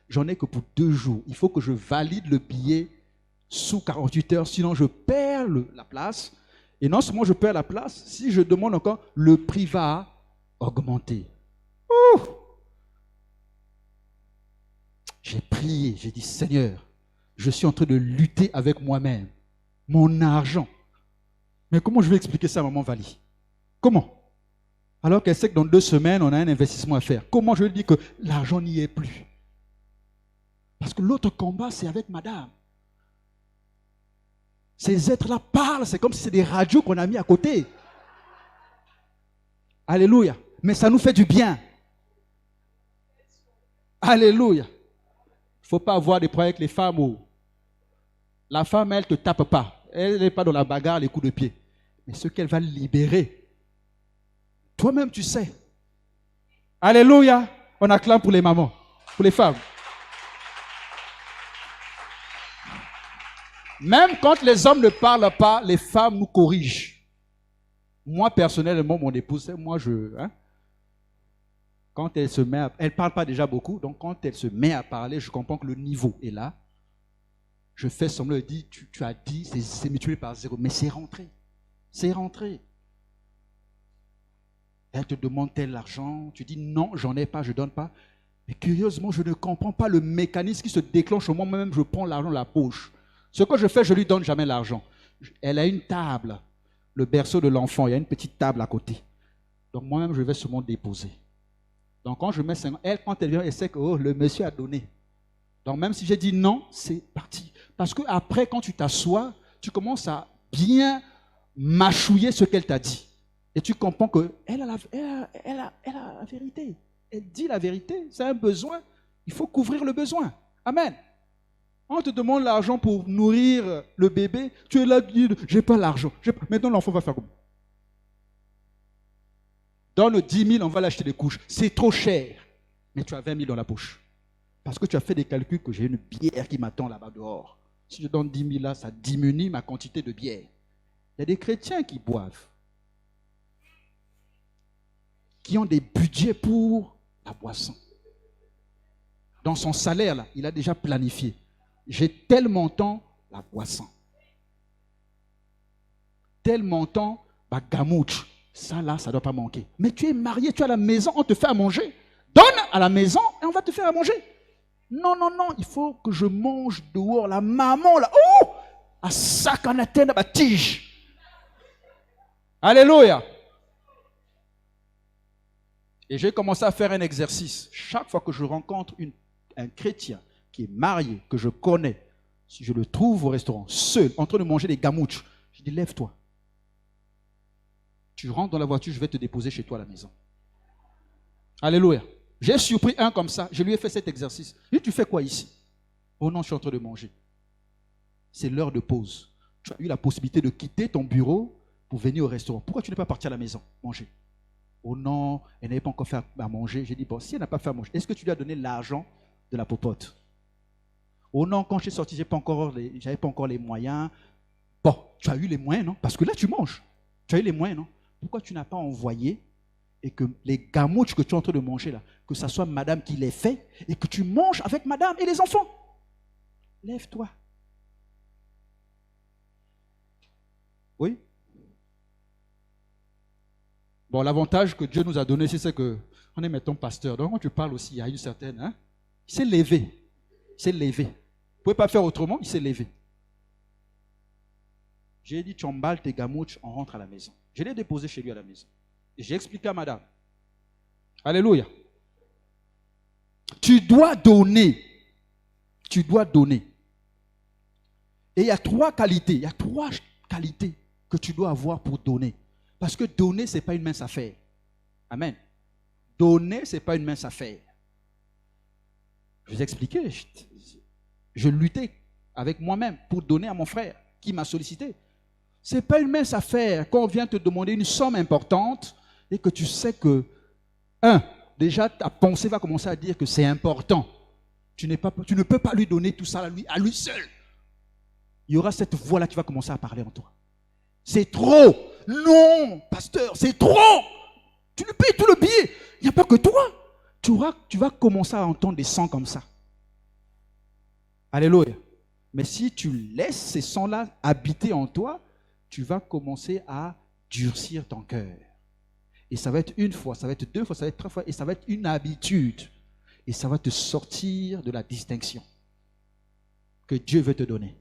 j'en ai que pour 2 jours. Il faut que je valide le billet sous 48 heures, sinon je perds la place. Et non seulement je perds la place, si je demande encore, le prix va augmenter. Ouh! J'ai prié, j'ai dit, Seigneur, je suis en train de lutter avec moi-même. Mon argent. Mais comment je vais expliquer ça à maman Vali? Comment? Alors qu'elle sait que dans 2 semaines, on a un investissement à faire. Comment je lui dis que l'argent n'y est plus? Parce que l'autre combat, c'est avec madame. Ces êtres-là parlent, c'est comme si c'est des radios qu'on a mis à côté. Alléluia. Mais ça nous fait du bien. Alléluia. Il ne faut pas avoir des problèmes avec les femmes. La femme, elle ne te tape pas. Elle n'est pas dans la bagarre, les coups de pied. Mais ce qu'elle va libérer, toi-même tu sais. Alléluia. On acclame pour les mamans, pour les femmes. Même quand les hommes ne parlent pas, les femmes nous corrigent. Moi, personnellement, mon épouse, quand elle se met elle ne parle pas déjà beaucoup, donc quand elle se met à parler, je comprends que le niveau est là. Je fais semblant de dire, tu as dit, c'est multiplié par 0, mais c'est rentré. C'est rentré. Elle te demande tel argent, tu dis non, j'en ai pas, je ne donne pas. Mais curieusement, je ne comprends pas le mécanisme qui se déclenche au moment même, je prends l'argent de la poche. Ce que je fais, je ne lui donne jamais l'argent. Elle a une table, le berceau de l'enfant, il y a une petite table à côté. Donc moi-même, je vais seulement déposer. Donc quand je mets 50, quand elle vient, elle sait que le monsieur a donné. Donc même si j'ai dit non, c'est parti. Parce qu'après, quand tu t'assois, tu commences à bien mâchouiller ce qu'elle t'a dit. Et tu comprends qu'elle a la vérité. Elle dit la vérité, c'est un besoin. Il faut couvrir le besoin. Amen. On te demande l'argent pour nourrir le bébé. Tu es là, tu dis, j'ai pas l'argent. Maintenant, l'enfant va faire comme. Donne 10 000, on va l'acheter des couches. C'est trop cher. Mais tu as 20 000 dans la poche. Parce que tu as fait des calculs que j'ai une bière qui m'attend là-bas dehors. Si je donne 10 000 là, ça diminue ma quantité de bière. Il y a des chrétiens qui boivent. Qui ont des budgets pour la boisson. Dans son salaire, là, il a déjà planifié. J'ai tel montant, la boisson. Tel montant, gamouche. Ça là, ça ne doit pas manquer. Mais tu es marié, tu es à la maison, on te fait à manger. Donne à la maison et on va te faire à manger. Non, non, non, il faut que je mange dehors. La maman, là, à sac en atteint à ma tige. Alléluia. Et j'ai commencé à faire un exercice. Chaque fois que je rencontre un chrétien qui est marié, que je connais, si je le trouve au restaurant, seul, en train de manger des gamouches, je dis, lève-toi. Tu rentres dans la voiture, je vais te déposer chez toi à la maison. Alléluia. J'ai surpris un comme ça, je lui ai fait cet exercice. Je lui ai dit, tu fais quoi ici? Oh non, je suis en train de manger. C'est l'heure de pause. Tu as eu la possibilité de quitter ton bureau pour venir au restaurant. Pourquoi tu n'es pas parti à la maison manger? Oh non, elle n'avait pas encore fait à manger. J'ai dit, bon, si elle n'a pas fait à manger, est-ce que tu lui as donné l'argent de la popote? Oh non, quand je suis sorti, je n'avais pas encore les moyens. Bon, tu as eu les moyens, non? Parce que là, tu manges. Tu as eu les moyens, non? Pourquoi tu n'as pas envoyé et que les gamouches que tu es en train de manger là, que ce soit madame qui les fait et que tu manges avec madame et les enfants? Lève-toi. Oui? Bon, l'avantage que Dieu nous a donné, c'est que on est maintenant pasteur. Donc quand tu parles aussi, il y a une certaine... il s'est levé. Il s'est levé. Vous ne pouvez pas faire autrement, il s'est levé. J'ai dit, tu emballes tes gamouches, on rentre à la maison. Je l'ai déposé chez lui à la maison. Et j'ai expliqué à madame. Alléluia. Tu dois donner. Tu dois donner. Et il y a 3 qualités. Il y a 3 qualités que tu dois avoir pour donner. Parce que donner, ce n'est pas une mince affaire. Amen. Donner, ce n'est pas une mince affaire. Je vous ai expliqué, je luttais avec moi-même pour donner à mon frère qui m'a sollicité. Ce n'est pas une mince affaire quand on vient te demander une somme importante et que tu sais que, déjà ta pensée va commencer à dire que c'est important. Tu ne peux pas lui donner tout ça à lui seul. Il y aura cette voix-là qui va commencer à parler en toi. C'est trop. Non, pasteur, c'est trop. Tu lui payes tout le billet. Il n'y a pas que toi. Tu vas commencer à entendre des sons comme ça. Alléluia. Mais si tu laisses ces sons-là habiter en toi, tu vas commencer à durcir ton cœur. Et ça va être une fois, ça va être deux fois, ça va être trois fois, et ça va être une habitude. Et ça va te sortir de la distinction que Dieu veut te donner.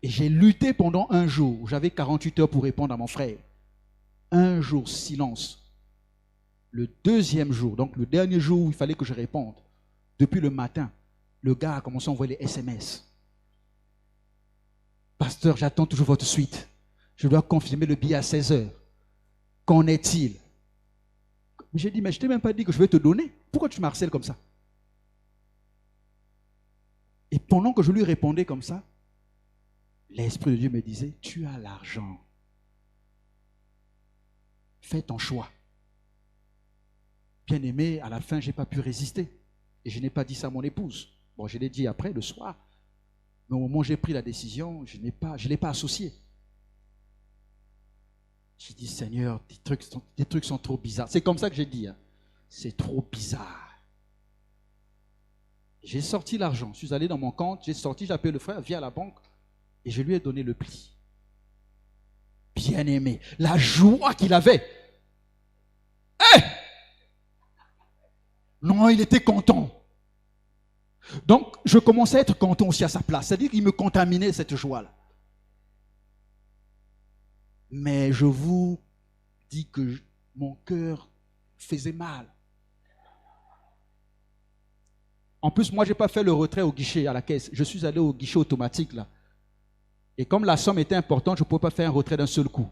Et j'ai lutté pendant un jour. J'avais 48 heures pour répondre à mon frère. Un jour, silence. Le deuxième jour, donc le dernier jour où il fallait que je réponde, depuis le matin, le gars a commencé à envoyer les SMS. Pasteur, j'attends toujours votre suite. Je dois confirmer le billet à 16 heures. Qu'en est-il? J'ai dit, mais je ne t'ai même pas dit que je vais te donner. Pourquoi tu me harcèles comme ça? Et pendant que je lui répondais comme ça, l'Esprit de Dieu me disait, tu as l'argent. Fais ton choix. Bien aimé, à la fin, je n'ai pas pu résister. Et je n'ai pas dit ça à mon épouse. Bon, je l'ai dit après, le soir. Mais au moment où j'ai pris la décision, je ne l'ai pas associé. J'ai dit, Seigneur, des trucs sont trop bizarres. C'est comme ça que j'ai dit. Hein. C'est trop bizarre. J'ai sorti l'argent. Je suis allé dans mon compte, j'ai appelé le frère, viens à la banque, et je lui ai donné le pli. Bien aimé, la joie qu'il avait. Non, il était content. Donc, je commençais à être content aussi à sa place. C'est-à-dire qu'il me contaminait cette joie-là. Mais je vous dis que mon cœur faisait mal. En plus, moi, je n'ai pas fait le retrait au guichet, à la caisse. Je suis allé au guichet automatique, là. Et comme la somme était importante, je ne pouvais pas faire un retrait d'un seul coup.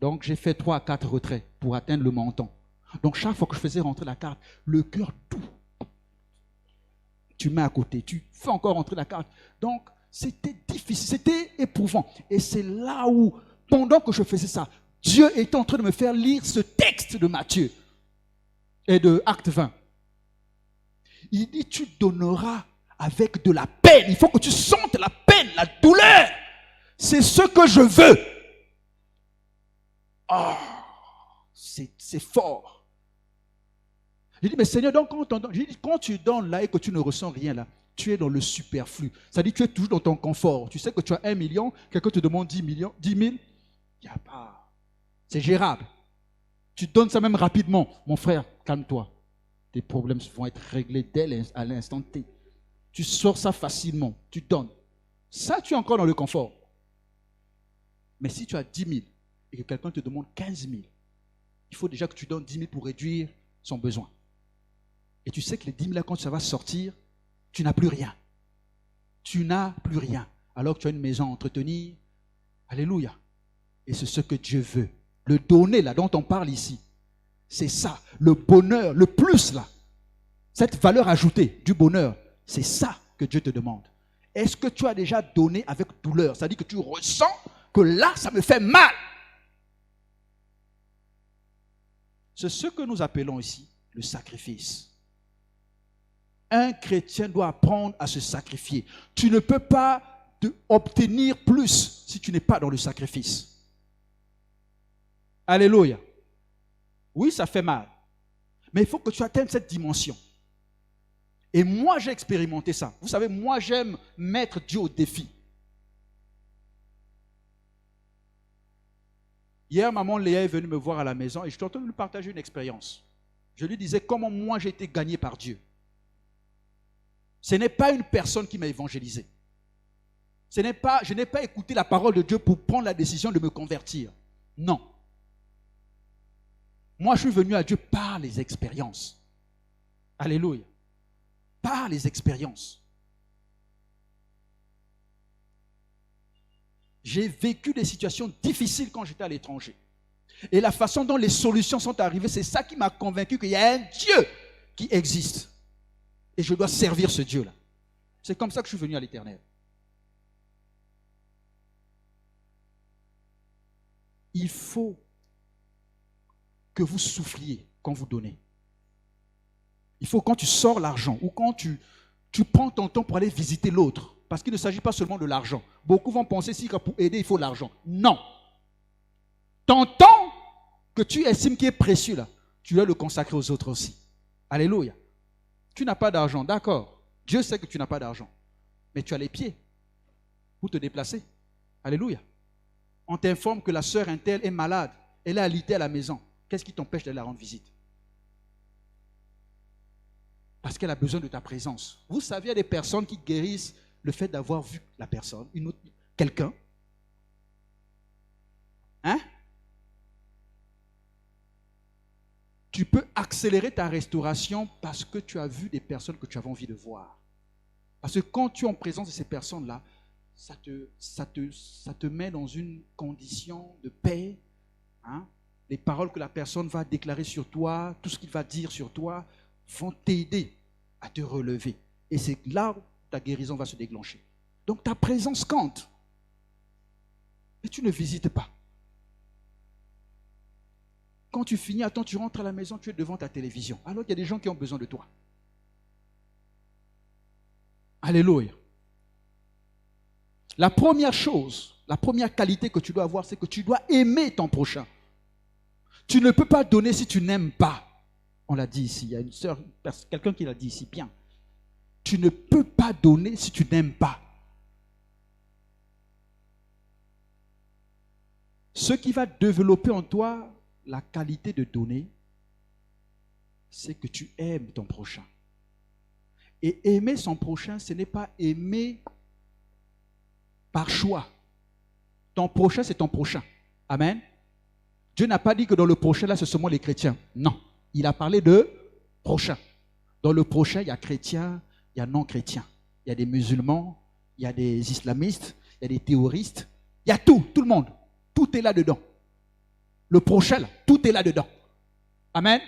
Donc, j'ai fait 3 à 4 retraits pour atteindre le montant. Donc, chaque fois que je faisais rentrer la carte, le cœur tout. Tu mets à côté, tu fais encore rentrer la carte. Donc, c'était difficile, c'était éprouvant. Et c'est là où, pendant que je faisais ça, Dieu était en train de me faire lire ce texte de Matthieu et de Acte 20. Il dit, tu donneras avec de la peine. Il faut que tu sentes la peine, la douleur. C'est ce que je veux. Oh, c'est fort. Je dis, mais Seigneur, donc quand tu donnes là et que tu ne ressens rien là, tu es dans le superflu. Ça dit, tu es toujours dans ton confort. Tu sais que tu as 1 million, quelqu'un te demande 10 000. Il n'y a pas. C'est gérable. Tu donnes ça même rapidement. Mon frère, calme-toi. Tes problèmes vont être réglés à l'instant T. Tu sors ça facilement. Tu donnes. Ça, tu es encore dans le confort. Mais si tu as 10 000 et que quelqu'un te demande 15 000, il faut déjà que tu donnes 10 000 pour réduire son besoin. Et tu sais que les 10 000 là, quand ça va sortir, tu n'as plus rien. Tu n'as plus rien. Alors que tu as une maison à entretenir. Alléluia. Et c'est ce que Dieu veut. Le donner là dont on parle ici. C'est ça. Le bonheur, le plus là. Cette valeur ajoutée du bonheur. C'est ça que Dieu te demande. Est-ce que tu as déjà donné avec douleur? C'est-à-dire que tu ressens que là, ça me fait mal. C'est ce que nous appelons ici le sacrifice. Un chrétien doit apprendre à se sacrifier. Tu ne peux pas obtenir plus si tu n'es pas dans le sacrifice. Alléluia. Oui, ça fait mal. Mais il faut que tu atteignes cette dimension. Et moi, j'ai expérimenté ça. Vous savez, moi, j'aime mettre Dieu au défi. Hier, maman Léa est venue me voir à la maison et je suis en train de lui partager une expérience. Je lui disais comment moi j'ai été gagné par Dieu. Ce n'est pas une personne qui m'a évangélisé. Je n'ai pas écouté la parole de Dieu pour prendre la décision de me convertir. Non. Moi, je suis venu à Dieu par les expériences. Alléluia. Par les expériences. J'ai vécu des situations difficiles quand j'étais à l'étranger. Et la façon dont les solutions sont arrivées, c'est ça qui m'a convaincu qu'il y a un Dieu qui existe. Et je dois servir ce Dieu-là. C'est comme ça que je suis venu à l'Éternel. Il faut que vous souffliez quand vous donnez. Il faut quand tu sors l'argent ou quand tu prends ton temps pour aller visiter l'autre. Parce qu'il ne s'agit pas seulement de l'argent. Beaucoup vont penser que pour aider, il faut l'argent. Non. Ton temps que tu estimes qui est précieux, là, tu dois le consacrer aux autres aussi. Alléluia. Tu n'as pas d'argent, d'accord. Dieu sait que tu n'as pas d'argent. Mais tu as les pieds pour te déplacer. Alléluia. On t'informe que la sœur Intel est malade. Elle est alitée à la maison. Qu'est-ce qui t'empêche d'aller la rendre visite? Parce qu'elle a besoin de ta présence. Vous savez, il y a des personnes qui guérissent le fait d'avoir vu la personne, quelqu'un. Hein? Tu peux accélérer ta restauration parce que tu as vu des personnes que tu avais envie de voir. Parce que quand tu es en présence de ces personnes-là, ça te met dans une condition de paix. Hein? Les paroles que la personne va déclarer sur toi, tout ce qu'il va dire sur toi, vont t'aider à te relever. Et c'est là où ta guérison va se déclencher. Donc ta présence compte. Et tu ne visites pas. Quand tu finis, attends, tu rentres à la maison, tu es devant ta télévision. Alors qu'il y a des gens qui ont besoin de toi. Alléluia. La première chose, la première qualité que tu dois avoir, c'est que tu dois aimer ton prochain. Tu ne peux pas donner si tu n'aimes pas. On l'a dit ici, il y a une sœur, quelqu'un qui l'a dit ici, bien. Tu ne peux pas donner si tu n'aimes pas. Ce qui va développer en toi la qualité de donner, c'est que tu aimes ton prochain. Et aimer son prochain, ce n'est pas aimer par choix. Ton prochain, c'est ton prochain. Amen. Dieu n'a pas dit que dans le prochain, là, ce sont les chrétiens. Non. Il a parlé de prochain. Dans le prochain, il y a chrétiens, il y a non-chrétiens. Il y a des musulmans, il y a des islamistes, il y a des terroristes. Il y a tout le monde. Tout est là-dedans. Le prochain, là, tout est là-dedans. Amen.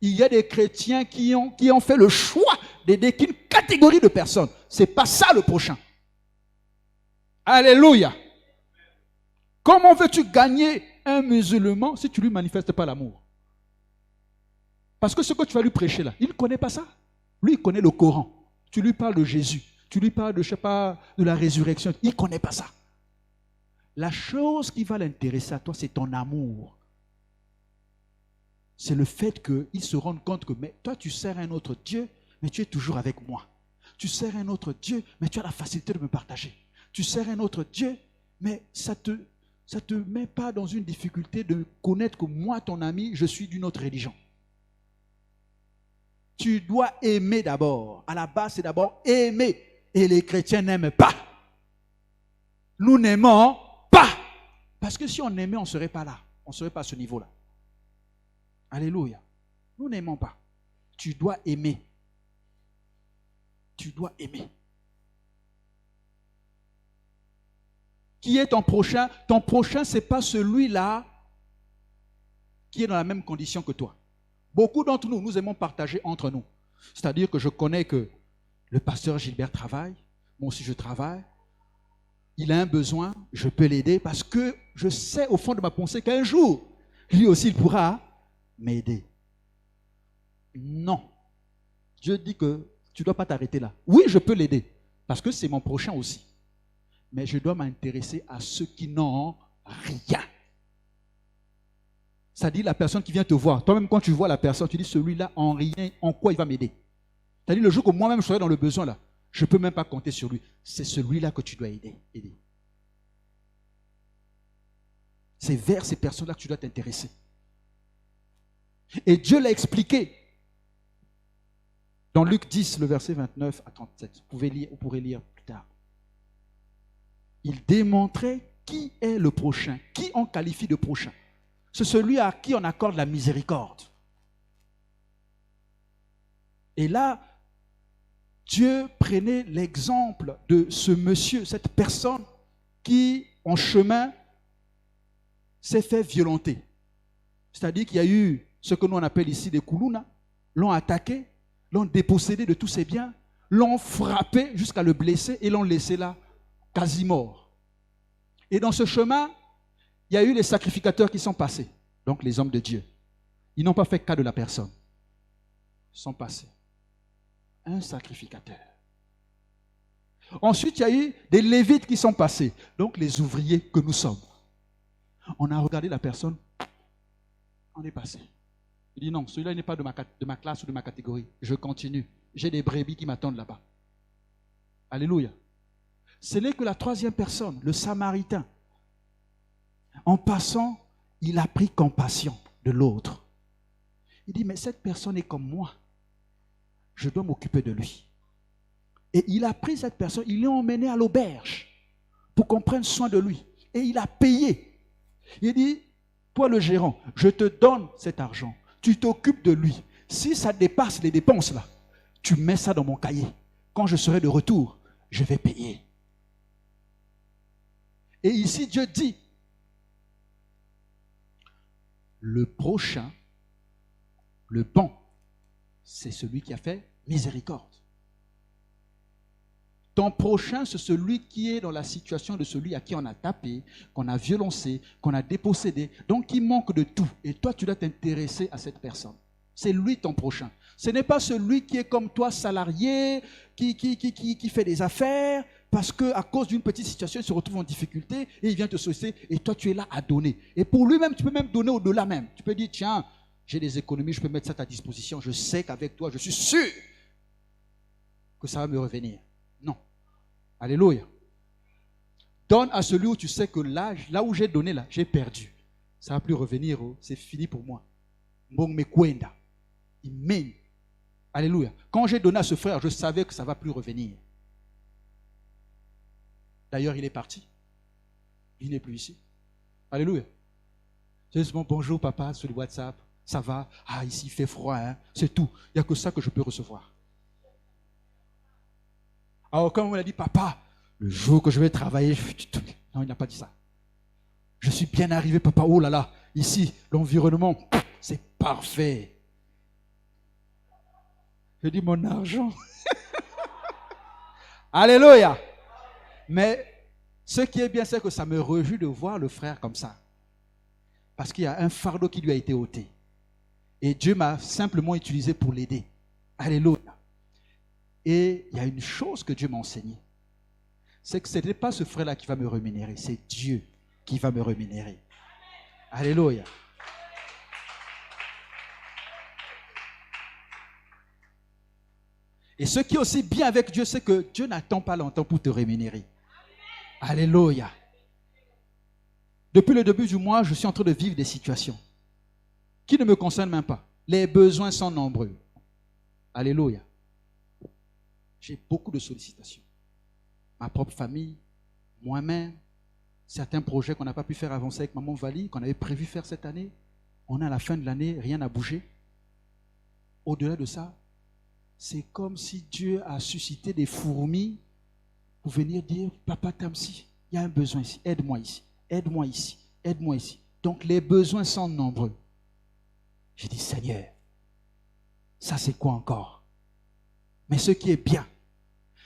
Il y a des chrétiens qui ont fait le choix d'aider qu'une catégorie de personnes. Ce n'est pas ça le prochain. Alléluia. Comment veux-tu gagner un musulman si tu ne lui manifestes pas l'amour? Parce que ce que tu vas lui prêcher là, il ne connaît pas ça. Lui, il connaît le Coran. Tu lui parles de Jésus. Tu lui parles de, je sais pas, de la résurrection. Il ne connaît pas ça. La chose qui va l'intéresser à toi, c'est ton amour. C'est le fait qu'il se rende compte que mais toi, tu sers un autre Dieu, mais tu es toujours avec moi. Tu sers un autre Dieu, mais tu as la facilité de me partager. Tu sers un autre Dieu, mais ça te met pas dans une difficulté de connaître que moi, ton ami, je suis d'une autre religion. Tu dois aimer d'abord. À la base, c'est d'abord aimer. Et les chrétiens n'aiment pas. Nous n'aimons pas. Parce que si on aimait, on ne serait pas là. On ne serait pas à ce niveau-là. Alléluia. Nous n'aimons pas. Tu dois aimer. Tu dois aimer. Qui est ton prochain? Ton prochain, ce n'est pas celui-là qui est dans la même condition que toi. Beaucoup d'entre nous, nous aimons partager entre nous. C'est-à-dire que je connais que le pasteur Gilbert travaille, moi aussi je travaille. Il a un besoin, je peux l'aider parce que je sais au fond de ma pensée qu'un jour, lui aussi il pourra m'aider. Non. Dieu dit que tu ne dois pas t'arrêter là. Oui, je peux l'aider parce que c'est mon prochain aussi. Mais je dois m'intéresser à ceux qui n'ont rien. Ça dit la personne qui vient te voir. Toi-même, quand tu vois la personne, tu dis celui-là en rien, en quoi il va m'aider. C'est-à-dire le jour que moi-même je serai dans le besoin là, je ne peux même pas compter sur lui. C'est celui-là que tu dois aider. C'est vers ces personnes-là que tu dois t'intéresser. Et Dieu l'a expliqué. Dans Luc 10, le verset 29 à 37. Vous pourrez lire plus tard. Il démontrait qui est le prochain, qui on qualifie de prochain. C'est celui à qui on accorde la miséricorde. Et là, Dieu prenait l'exemple de ce monsieur, cette personne qui, en chemin, s'est fait violenter. C'est-à-dire qu'il y a eu ce que nous on appelle ici des Koulouna, l'ont attaqué, l'ont dépossédé de tous ses biens, l'ont frappé jusqu'à le blesser et l'ont laissé là, quasi mort. Et dans ce chemin, il y a eu les sacrificateurs qui sont passés, donc les hommes de Dieu. Ils n'ont pas fait cas de la personne. Ils sont passés. Un sacrificateur. Ensuite, il y a eu des Lévites qui sont passés, donc les ouvriers que nous sommes. On a regardé la personne, on est passé. Il dit non, celui-là n'est pas de ma classe ou de ma catégorie. Je continue. J'ai des brebis qui m'attendent là-bas. Alléluia. Ce n'est que la troisième personne, le Samaritain. En passant, il a pris compassion de l'autre. Il dit, mais cette personne est comme moi. Je dois m'occuper de lui. Et il a pris cette personne, il l'a emmené à l'auberge pour qu'on prenne soin de lui. Et il a payé. Il dit, toi le gérant, je te donne cet argent. Tu t'occupes de lui. Si ça dépasse les dépenses là, tu mets ça dans mon cahier. Quand je serai de retour, je vais payer. Et ici, Dieu dit, le prochain, le bon, c'est celui qui a fait miséricorde. Ton prochain, c'est celui qui est dans la situation de celui à qui on a tapé, qu'on a violencé, qu'on a dépossédé, donc il manque de tout. Et toi, tu dois t'intéresser à cette personne. C'est lui ton prochain. Ce n'est pas celui qui est comme toi, salarié, qui fait des affaires, parce qu'à cause d'une petite situation, il se retrouve en difficulté et il vient te solliciter et toi, tu es là à donner. Et pour lui-même, tu peux même donner au-delà même. Tu peux dire, tiens, j'ai des économies, je peux mettre ça à ta disposition. Je sais qu'avec toi, je suis sûr que ça va me revenir. Non. Alléluia. Donne à celui où tu sais que là où j'ai donné, là, j'ai perdu. Ça ne va plus revenir, c'est fini pour moi. Mbong me kwenda. Il mène. Alléluia. Quand j'ai donné à ce frère, je savais que ça ne va plus revenir. D'ailleurs, il est parti. Il n'est plus ici. Alléluia. J'ai dit, bonjour papa, sur le WhatsApp. Ça va? Ah, ici il fait froid, hein? C'est tout. Il n'y a que ça que je peux recevoir. Alors quand on a dit, papa, le jour que je vais travailler, non, il n'a pas dit ça. Je suis bien arrivé, papa. Oh là là, ici, l'environnement, c'est parfait. Je dis, mon argent. Alléluia. Mais ce qui est bien, c'est que ça me réjouit de voir le frère comme ça. Parce qu'il y a un fardeau qui lui a été ôté. Et Dieu m'a simplement utilisé pour l'aider. Alléluia. Et il y a une chose que Dieu m'a enseignée. C'est que ce n'est pas ce frère-là qui va me rémunérer. C'est Dieu qui va me rémunérer. Alléluia. Et ce qui est aussi bien avec Dieu, c'est que Dieu n'attend pas longtemps pour te rémunérer. Alléluia. Depuis le début du mois, je suis en train de vivre des situations qui ne me concernent même pas. Les besoins sont nombreux. Alléluia. J'ai beaucoup de sollicitations. Ma propre famille, moi-même, certains projets qu'on n'a pas pu faire avancer avec Maman Vali, qu'on avait prévu faire cette année. On est à la fin de l'année, rien n'a bougé. Au-delà de ça, c'est comme si Dieu a suscité des fourmis pour venir dire, Papa Tamsi, il y a un besoin ici, aide-moi ici, aide-moi ici, aide-moi ici. Donc les besoins sont nombreux. J'ai dit, Seigneur, ça c'est quoi encore? Mais ce qui est bien,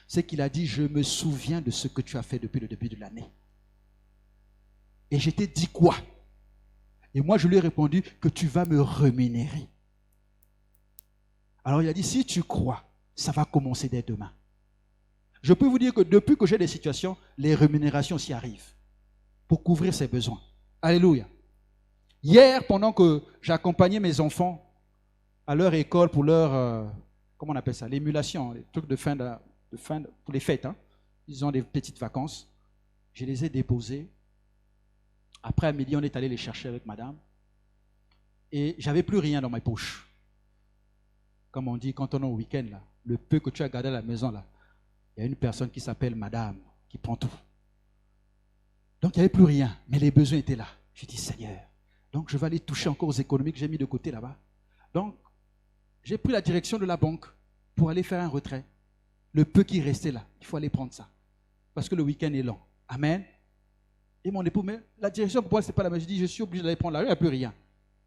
c'est qu'il a dit, je me souviens de ce que tu as fait depuis le début de l'année. Et je t'ai dit quoi? Et moi je lui ai répondu que tu vas me rémunérer. Alors il a dit, si tu crois, ça va commencer dès demain. Je peux vous dire que depuis que j'ai des situations, les rémunérations s'y arrivent pour couvrir ses besoins. Alléluia. Hier, pendant que j'accompagnais mes enfants à leur école pour leur, comment on appelle ça, l'émulation, les trucs de fin pour les fêtes, hein. Ils ont des petites vacances. Je les ai déposés. Après, à midi, on est allé les chercher avec madame. Et j'avais plus rien dans mes poches. Comme on dit, quand on est au week-end, là, le peu que tu as gardé à la maison, là, il y a une personne qui s'appelle madame, qui prend tout. Donc, il n'y avait plus rien, mais les besoins étaient là. J'ai dit, Seigneur, donc je vais aller toucher encore aux économies que j'ai mis de côté là-bas. Donc, j'ai pris la direction de la banque pour aller faire un retrait. Le peu qui restait là, il faut aller prendre ça. Parce que le week-end est long. Amen. Et mon époux, mais la direction pour moi, ce n'est pas la même. Je dis, je suis obligé d'aller prendre là, il n'y a plus rien.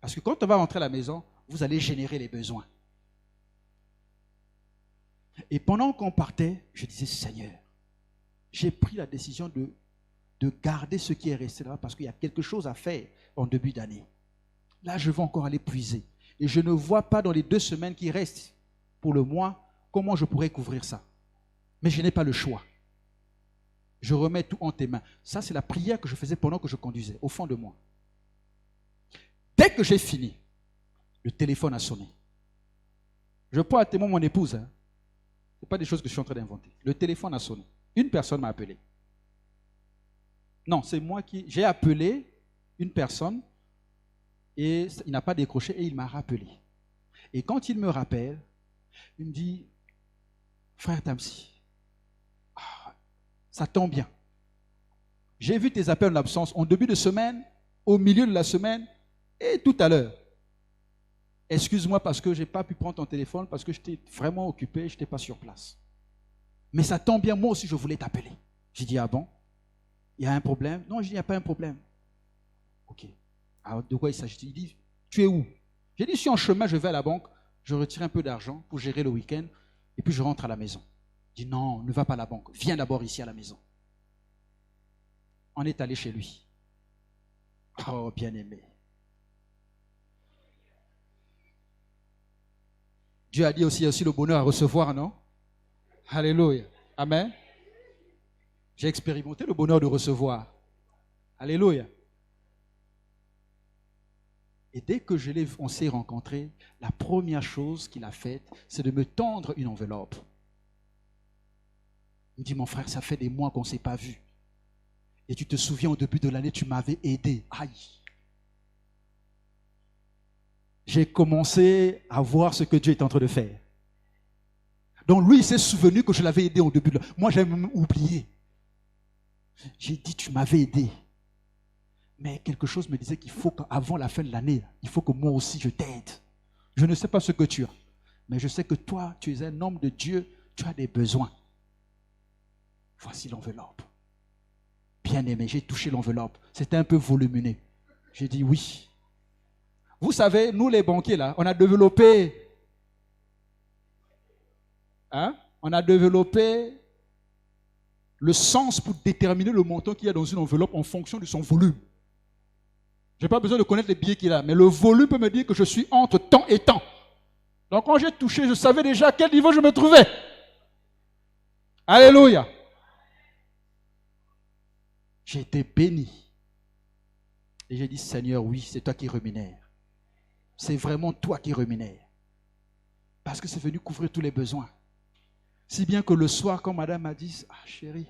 Parce que quand on va rentrer à la maison, vous allez générer les besoins. Et pendant qu'on partait, je disais, Seigneur, j'ai pris la décision de garder ce qui est resté là parce qu'il y a quelque chose à faire en début d'année. Là, je vais encore aller puiser. Et je ne vois pas dans les 2 semaines qui restent pour le mois comment je pourrais couvrir ça. Mais je n'ai pas le choix. Je remets tout en tes mains. Ça, c'est la prière que je faisais pendant que je conduisais, au fond de moi. Dès que j'ai fini, le téléphone a sonné. Je prends à témoin mon épouse. Ce n'est pas des choses que je suis en train d'inventer. Le téléphone a sonné. Une personne m'a appelé. Non, c'est moi qui... J'ai appelé une personne et il n'a pas décroché et il m'a rappelé. Et quand il me rappelle, il me dit, frère Tamsi, ça tombe bien. J'ai vu tes appels en absence en début de semaine, au milieu de la semaine et tout à l'heure. Excuse-moi parce que je n'ai pas pu prendre ton téléphone parce que j'étais vraiment occupé, je n'étais pas sur place. Mais ça tombe bien, moi aussi je voulais t'appeler. J'ai dit, ah bon? Il y a un problème? Non, il n'y a pas un problème. Ok. Alors de quoi il s'agit? Il dit, tu es où? J'ai dit, je suis en chemin, je vais à la banque, je retire un peu d'argent pour gérer le week-end et puis je rentre à la maison. Il dit, non, ne va pas à la banque, viens d'abord ici à la maison. On est allé chez lui. Oh, bien-aimé. Dieu a dit aussi, il y a aussi le bonheur à recevoir, non? Alléluia. Amen. J'ai expérimenté le bonheur de recevoir. Alléluia. Et dès que on s'est rencontrés, la première chose qu'il a faite, c'est de me tendre une enveloppe. Il me dit, mon frère, ça fait des mois qu'on ne s'est pas vu. Et tu te souviens, au début de l'année, tu m'avais aidé. Aïe. J'ai commencé à voir ce que Dieu est en train de faire. Donc lui, il s'est souvenu que je l'avais aidé au début de l'année. Moi, j'avais même oublié. J'ai dit, tu m'avais aidé. Mais quelque chose me disait qu'il faut qu'avant la fin de l'année, il faut que moi aussi je t'aide. Je ne sais pas ce que tu as, mais je sais que toi, tu es un homme de Dieu, tu as des besoins. Voici l'enveloppe. Bien aimé, j'ai touché l'enveloppe. C'était un peu volumineux. J'ai dit oui. Vous savez, nous les banquiers là, on a développé le sens pour déterminer le montant qu'il y a dans une enveloppe en fonction de son volume. Je n'ai pas besoin de connaître les billets qu'il a, mais le volume peut me dire que je suis entre temps et temps. Donc quand j'ai touché, je savais déjà à quel niveau je me trouvais. Alléluia. J'ai été béni. Et j'ai dit, Seigneur, oui, c'est toi qui rémunères. C'est vraiment toi qui rémunères. Parce que c'est venu couvrir tous les besoins. Si bien que le soir, quand madame m'a dit, ah chérie,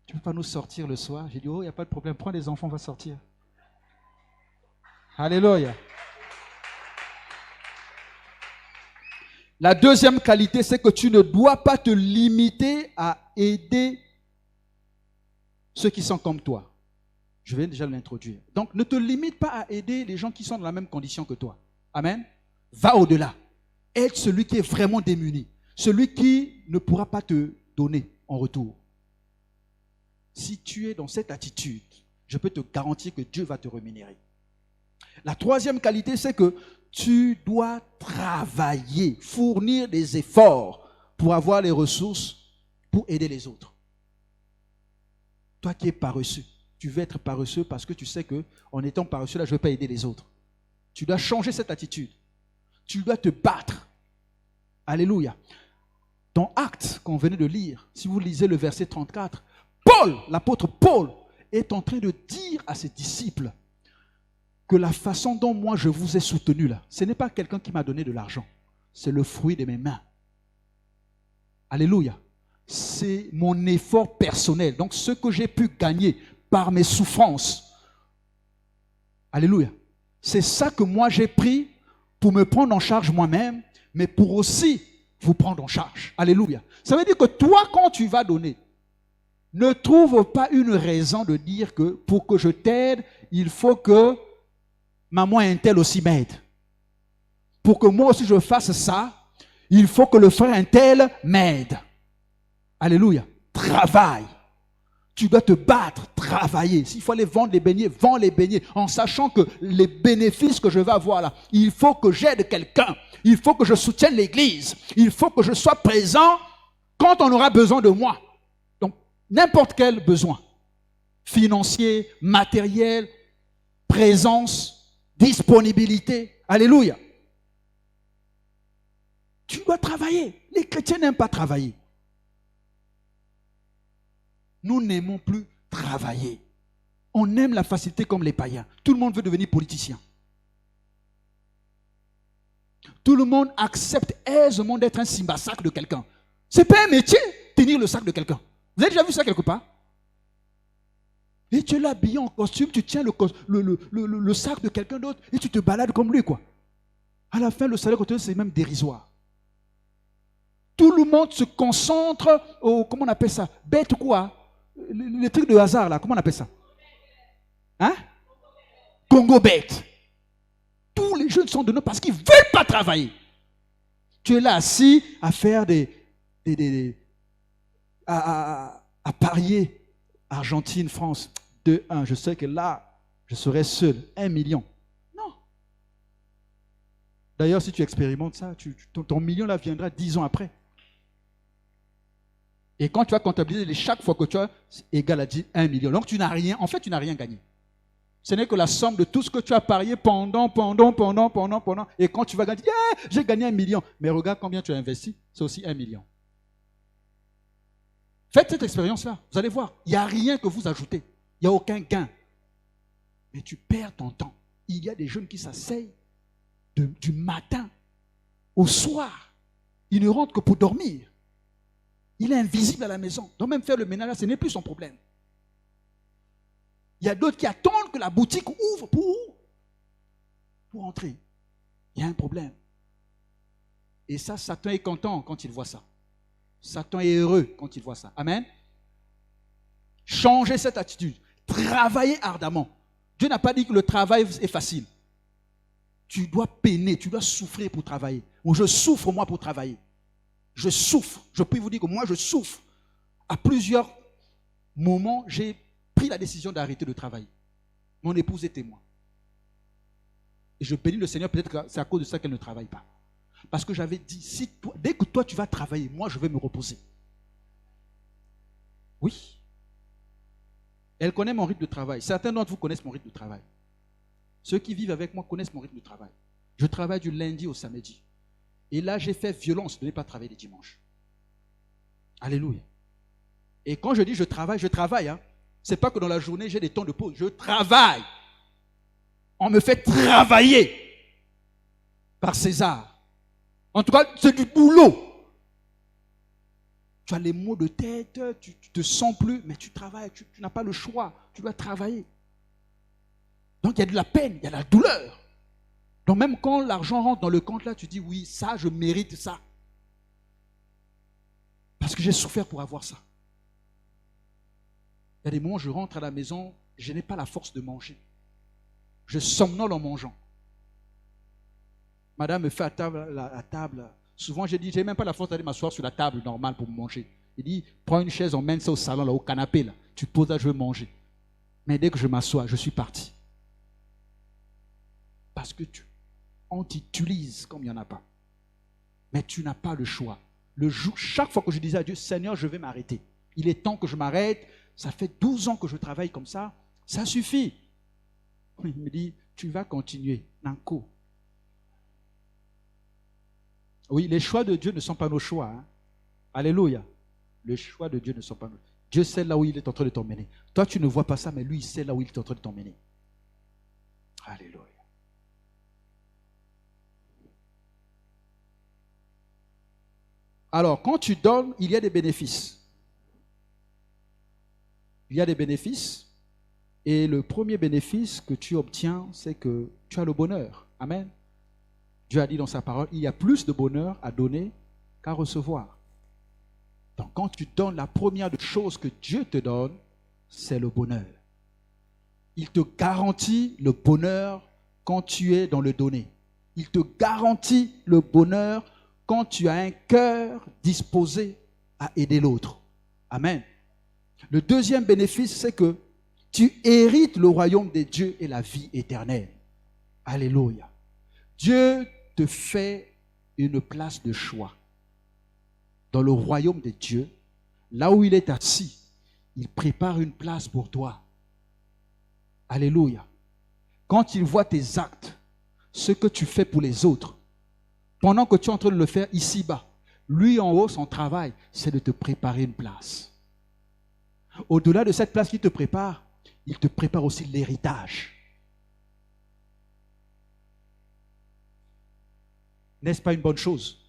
tu ne peux pas nous sortir le soir? J'ai dit, oh, il n'y a pas de problème, prends les enfants, on va sortir. Alléluia. La deuxième qualité, c'est que tu ne dois pas te limiter à aider ceux qui sont comme toi. Je viens déjà de l'introduire. Donc, ne te limite pas à aider les gens qui sont dans la même condition que toi. Amen. Va au-delà. Aide celui qui est vraiment démuni. Celui qui ne pourra pas te donner en retour. Si tu es dans cette attitude, je peux te garantir que Dieu va te rémunérer. La troisième qualité, c'est que tu dois travailler, fournir des efforts pour avoir les ressources pour aider les autres. Toi qui es paresseux, tu veux être paresseux parce que tu sais qu'en étant paresseux, là, je ne vais pas aider les autres. Tu dois changer cette attitude. Tu dois te battre. Alléluia. Dans Actes, qu'on venait de lire, si vous lisez le verset 34, Paul, l'apôtre Paul, est en train de dire à ses disciples que la façon dont moi je vous ai soutenu là, ce n'est pas quelqu'un qui m'a donné de l'argent, c'est le fruit de mes mains. Alléluia. C'est mon effort personnel. Donc ce que j'ai pu gagner par mes souffrances. Alléluia. C'est ça que moi j'ai pris pour me prendre en charge moi-même, mais pour aussi vous prendre en charge. Alléluia. Ça veut dire que toi, quand tu vas donner, ne trouve pas une raison de dire que pour que je t'aide, il faut que maman Intel aussi m'aide. Pour que moi aussi je fasse ça, il faut que le frère Intel m'aide. Alléluia. Travaille. Tu dois te battre, travailler. S'il faut aller vendre les beignets, vends les beignets, en sachant que les bénéfices que je vais avoir là, il faut que j'aide quelqu'un, il faut que je soutienne l'église, il faut que je sois présent quand on aura besoin de moi. Donc, n'importe quel besoin, financier, matériel, présence, disponibilité. Alléluia. Tu dois travailler. Les chrétiens n'aiment pas travailler. Nous n'aimons plus travailler. On aime la facilité comme les païens. Tout le monde veut devenir politicien. Tout le monde accepte aisément d'être un simba-sac de quelqu'un. Ce n'est pas un métier, tenir le sac de quelqu'un. Vous avez déjà vu ça quelque part? Et tu es là habillé en costume, tu tiens le sac de quelqu'un d'autre et tu te balades comme lui, quoi. À la fin, le salaire que tu as, c'est même dérisoire. Tout le monde se concentre au, comment on appelle ça? Bête quoi? Le truc de hasard là, comment on appelle ça? Hein? Congo bête. Tous les jeunes sont de nous parce qu'ils ne veulent pas travailler. Tu es là assis à faire à parier. Argentine, France, 2-1. Je sais que là, je serai seul. 1 million. Non. D'ailleurs, si tu expérimentes ça, ton million là viendra 10 ans après. Et quand tu vas comptabiliser chaque fois que tu as, c'est égal à 1 million. Donc tu n'as rien, en fait tu n'as rien gagné. Ce n'est que la somme de tout ce que tu as parié pendant. Et quand tu vas gagner, yeah, j'ai gagné 1 million. Mais regarde combien tu as investi, c'est aussi 1 million. Faites cette expérience-là, vous allez voir, il n'y a rien que vous ajoutez. Il n'y a aucun gain. Mais tu perds ton temps. Il y a des jeunes qui s'asseyent du matin au soir. Ils ne rentrent que pour dormir. Il est invisible à la maison. Donc même faire le ménage, ce n'est plus son problème. Il y a d'autres qui attendent que la boutique ouvre pour entrer. Il y a un problème. Et ça, Satan est content quand il voit ça. Satan est heureux quand il voit ça. Amen. Changez cette attitude. Travaillez ardemment. Dieu n'a pas dit que le travail est facile. Tu dois peiner, tu dois souffrir pour travailler. Ou je souffre moi pour travailler. Je souffre. Je peux vous dire que moi je souffre. À plusieurs moments, j'ai pris la décision d'arrêter de travailler. Mon épouse est témoin. Et je bénis le Seigneur, peut-être que c'est à cause de ça qu'elle ne travaille pas. Parce que j'avais dit, dès que toi tu vas travailler, moi je vais me reposer. Oui. Elle connaît mon rythme de travail. Certains d'entre vous connaissent mon rythme de travail. Ceux qui vivent avec moi connaissent mon rythme de travail. Je travaille du lundi au samedi. Et là, j'ai fait violence de ne pas travailler les dimanches. Alléluia. Et quand je dis je travaille. Hein. Ce n'est pas que dans la journée, j'ai des temps de pause. Je travaille. On me fait travailler par César. En tout cas, c'est du boulot. Tu as les maux de tête, tu ne te sens plus, mais tu travailles, tu n'as pas le choix. Tu dois travailler. Donc, il y a de la peine, il y a de la douleur. Donc, même quand l'argent rentre dans le compte, là, tu dis, oui, ça, je mérite ça. Parce que j'ai souffert pour avoir ça. Il y a des moments où je rentre à la maison, je n'ai pas la force de manger. Je somnole en mangeant. Madame me fait à table. Souvent, je dis, je n'ai même pas la force d'aller m'asseoir sur la table normale pour manger. Il dit, prends une chaise, emmène ça au salon, là, au canapé, là. Tu poses là, je veux manger. Mais dès que je m'assois, je suis parti. Parce que on t'utilise comme il n'y en a pas. Mais tu n'as pas le choix. Chaque fois que je disais à Dieu, Seigneur, je vais m'arrêter. Il est temps que je m'arrête. Ça fait 12 ans que je travaille comme ça. Ça suffit. Il me dit, tu vas continuer. Nanko. Oui, les choix de Dieu ne sont pas nos choix. Hein. Alléluia. Les choix de Dieu ne sont pas nos choix. Dieu sait là où il est en train de t'emmener. Toi, tu ne vois pas ça, mais lui, il sait là où il est en train de t'emmener. Alléluia. Alors, quand tu donnes, il y a des bénéfices. Il y a des bénéfices. Et le premier bénéfice que tu obtiens, c'est que tu as le bonheur. Amen. Dieu a dit dans sa parole, il y a plus de bonheur à donner qu'à recevoir. Donc, quand tu donnes, la première chose que Dieu te donne, c'est le bonheur. Il te garantit le bonheur quand tu es dans le donner. Il te garantit le bonheur quand tu as un cœur disposé à aider l'autre. Amen. Le deuxième bénéfice, c'est que tu hérites le royaume des dieux et la vie éternelle. Alléluia. Dieu te fait une place de choix. Dans le royaume des dieux, là où il est assis, il prépare une place pour toi. Alléluia. Quand il voit tes actes, ce que tu fais pour les autres, pendant que tu es en train de le faire ici-bas, lui en haut, son travail, c'est de te préparer une place. Au-delà de cette place qu'il te prépare, il te prépare aussi l'héritage. N'est-ce pas une bonne chose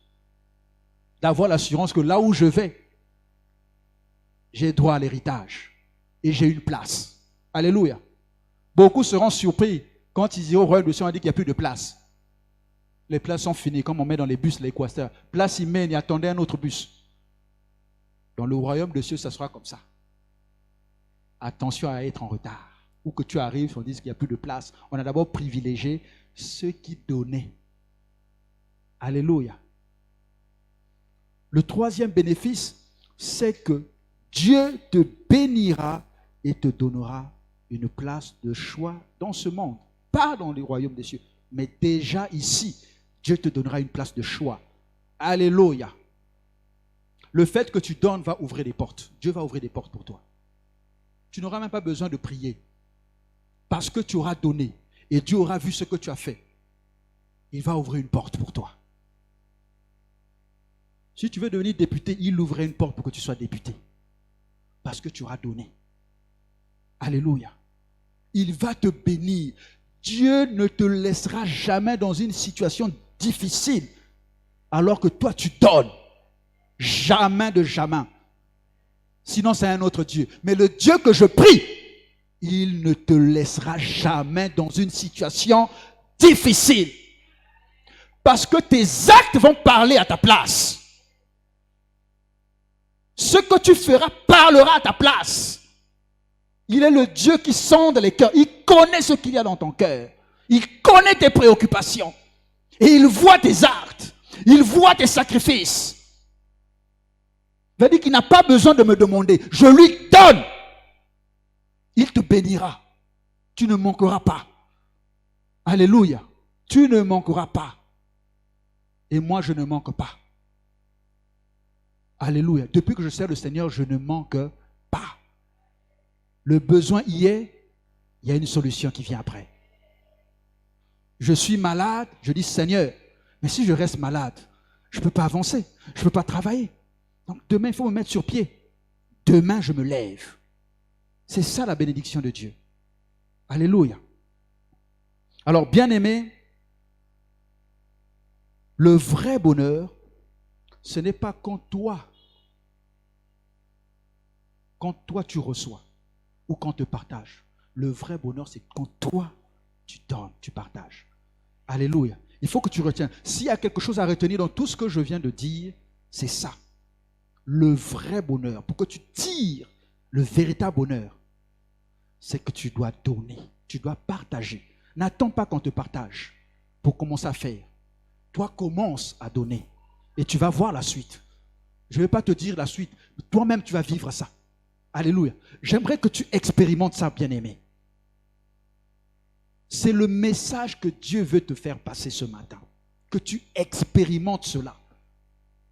d'avoir l'assurance que là où je vais, j'ai droit à l'héritage et j'ai une place. Alléluia. Beaucoup seront surpris quand ils iront au royaume de Dieu, on dit qu'il n'y a plus de place. Les places sont finies, comme on met dans les bus, les quasters. Place y mène, il attendait un autre bus. Dans le royaume de Dieu, ça sera comme ça. Attention à être en retard. Ou que tu arrives, on dit qu'il n'y a plus de place. On a d'abord privilégié ceux qui donnaient. Alléluia. Le troisième bénéfice, c'est que Dieu te bénira et te donnera une place de choix dans ce monde. Pas dans le royaume des cieux, mais déjà ici, Dieu te donnera une place de choix. Alléluia. Le fait que tu donnes va ouvrir des portes. Dieu va ouvrir des portes pour toi. Tu n'auras même pas besoin de prier. Parce que tu auras donné et Dieu aura vu ce que tu as fait. Il va ouvrir une porte pour toi. Si tu veux devenir député, il ouvrait une porte pour que tu sois député. Parce que tu auras donné. Alléluia. Il va te bénir. Dieu ne te laissera jamais dans une situation difficile alors que toi tu donnes. Jamais de jamais. Sinon c'est un autre Dieu. Mais le Dieu que je prie, il ne te laissera jamais dans une situation difficile. Parce que tes actes vont parler à ta place. Ce que tu feras parlera à ta place. Il est le Dieu qui sonde les cœurs. Il connaît ce qu'il y a dans ton cœur. Il connaît tes préoccupations. Et il voit tes actes. Il voit tes sacrifices. Il veut dire qu'il n'a pas besoin de me demander. Je lui donne. Il te bénira. Tu ne manqueras pas. Alléluia. Tu ne manqueras pas. Et moi, je ne manque pas. Alléluia. Depuis que je sers le Seigneur, je ne manque pas. Le besoin y est, il y a une solution qui vient après. Je suis malade, je dis Seigneur, mais si je reste malade, je ne peux pas avancer, je ne peux pas travailler. Donc demain, il faut me mettre sur pied. Demain, je me lève. C'est ça la bénédiction de Dieu. Alléluia. Alors, bien-aimé, le vrai bonheur, ce n'est pas quand toi tu reçois ou quand tu partages. Le vrai bonheur, c'est quand toi tu donnes, tu partages. Alléluia. Il faut que tu retiennes. S'il y a quelque chose à retenir dans tout ce que je viens de dire, c'est ça. Le vrai bonheur, pour que tu tires le véritable bonheur, c'est que tu dois donner, tu dois partager. N'attends pas qu'on te partage pour commencer à faire. Toi, commence à donner et tu vas voir la suite. Je ne vais pas te dire la suite, toi-même tu vas vivre ça. Alléluia. J'aimerais que tu expérimentes ça, bien-aimé. C'est le message que Dieu veut te faire passer ce matin. Que tu expérimentes cela.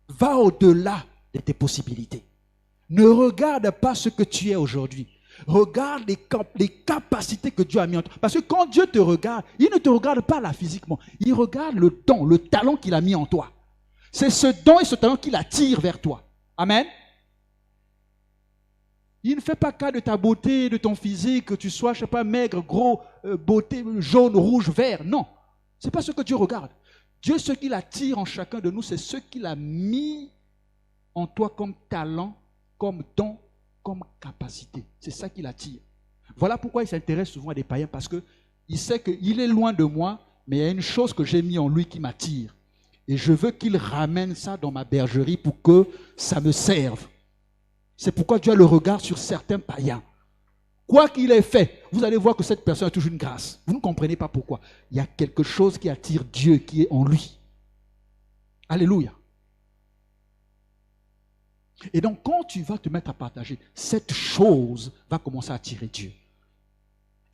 Va au-delà de tes possibilités. Ne regarde pas ce que tu es aujourd'hui. Regarde les capacités que Dieu a mis en toi. Parce que quand Dieu te regarde, il ne te regarde pas là physiquement. Il regarde le don, le talent qu'il a mis en toi. C'est ce don et ce talent qu'il attire vers toi. Amen. Il ne fait pas cas de ta beauté, de ton physique, que tu sois, je ne sais pas, maigre, gros, beauté, jaune, rouge, vert. Non, ce n'est pas ce que Dieu regarde. Dieu, ce qu'il attire en chacun de nous, c'est ce qu'il a mis en toi comme talent, comme don, comme capacité. C'est ça qu'il attire. Voilà pourquoi il s'intéresse souvent à des païens, parce qu'il sait qu'il est loin de moi, mais il y a une chose que j'ai mis en lui qui m'attire. Et je veux qu'il ramène ça dans ma bergerie pour que ça me serve. C'est pourquoi Dieu a le regard sur certains païens. Quoi qu'il ait fait, vous allez voir que cette personne a toujours une grâce. Vous ne comprenez pas pourquoi. Il y a quelque chose qui attire Dieu qui est en lui. Alléluia. Et donc, quand tu vas te mettre à partager, cette chose va commencer à attirer Dieu.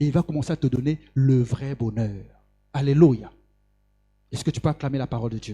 Et il va commencer à te donner le vrai bonheur. Alléluia. Est-ce que tu peux acclamer la parole de Dieu?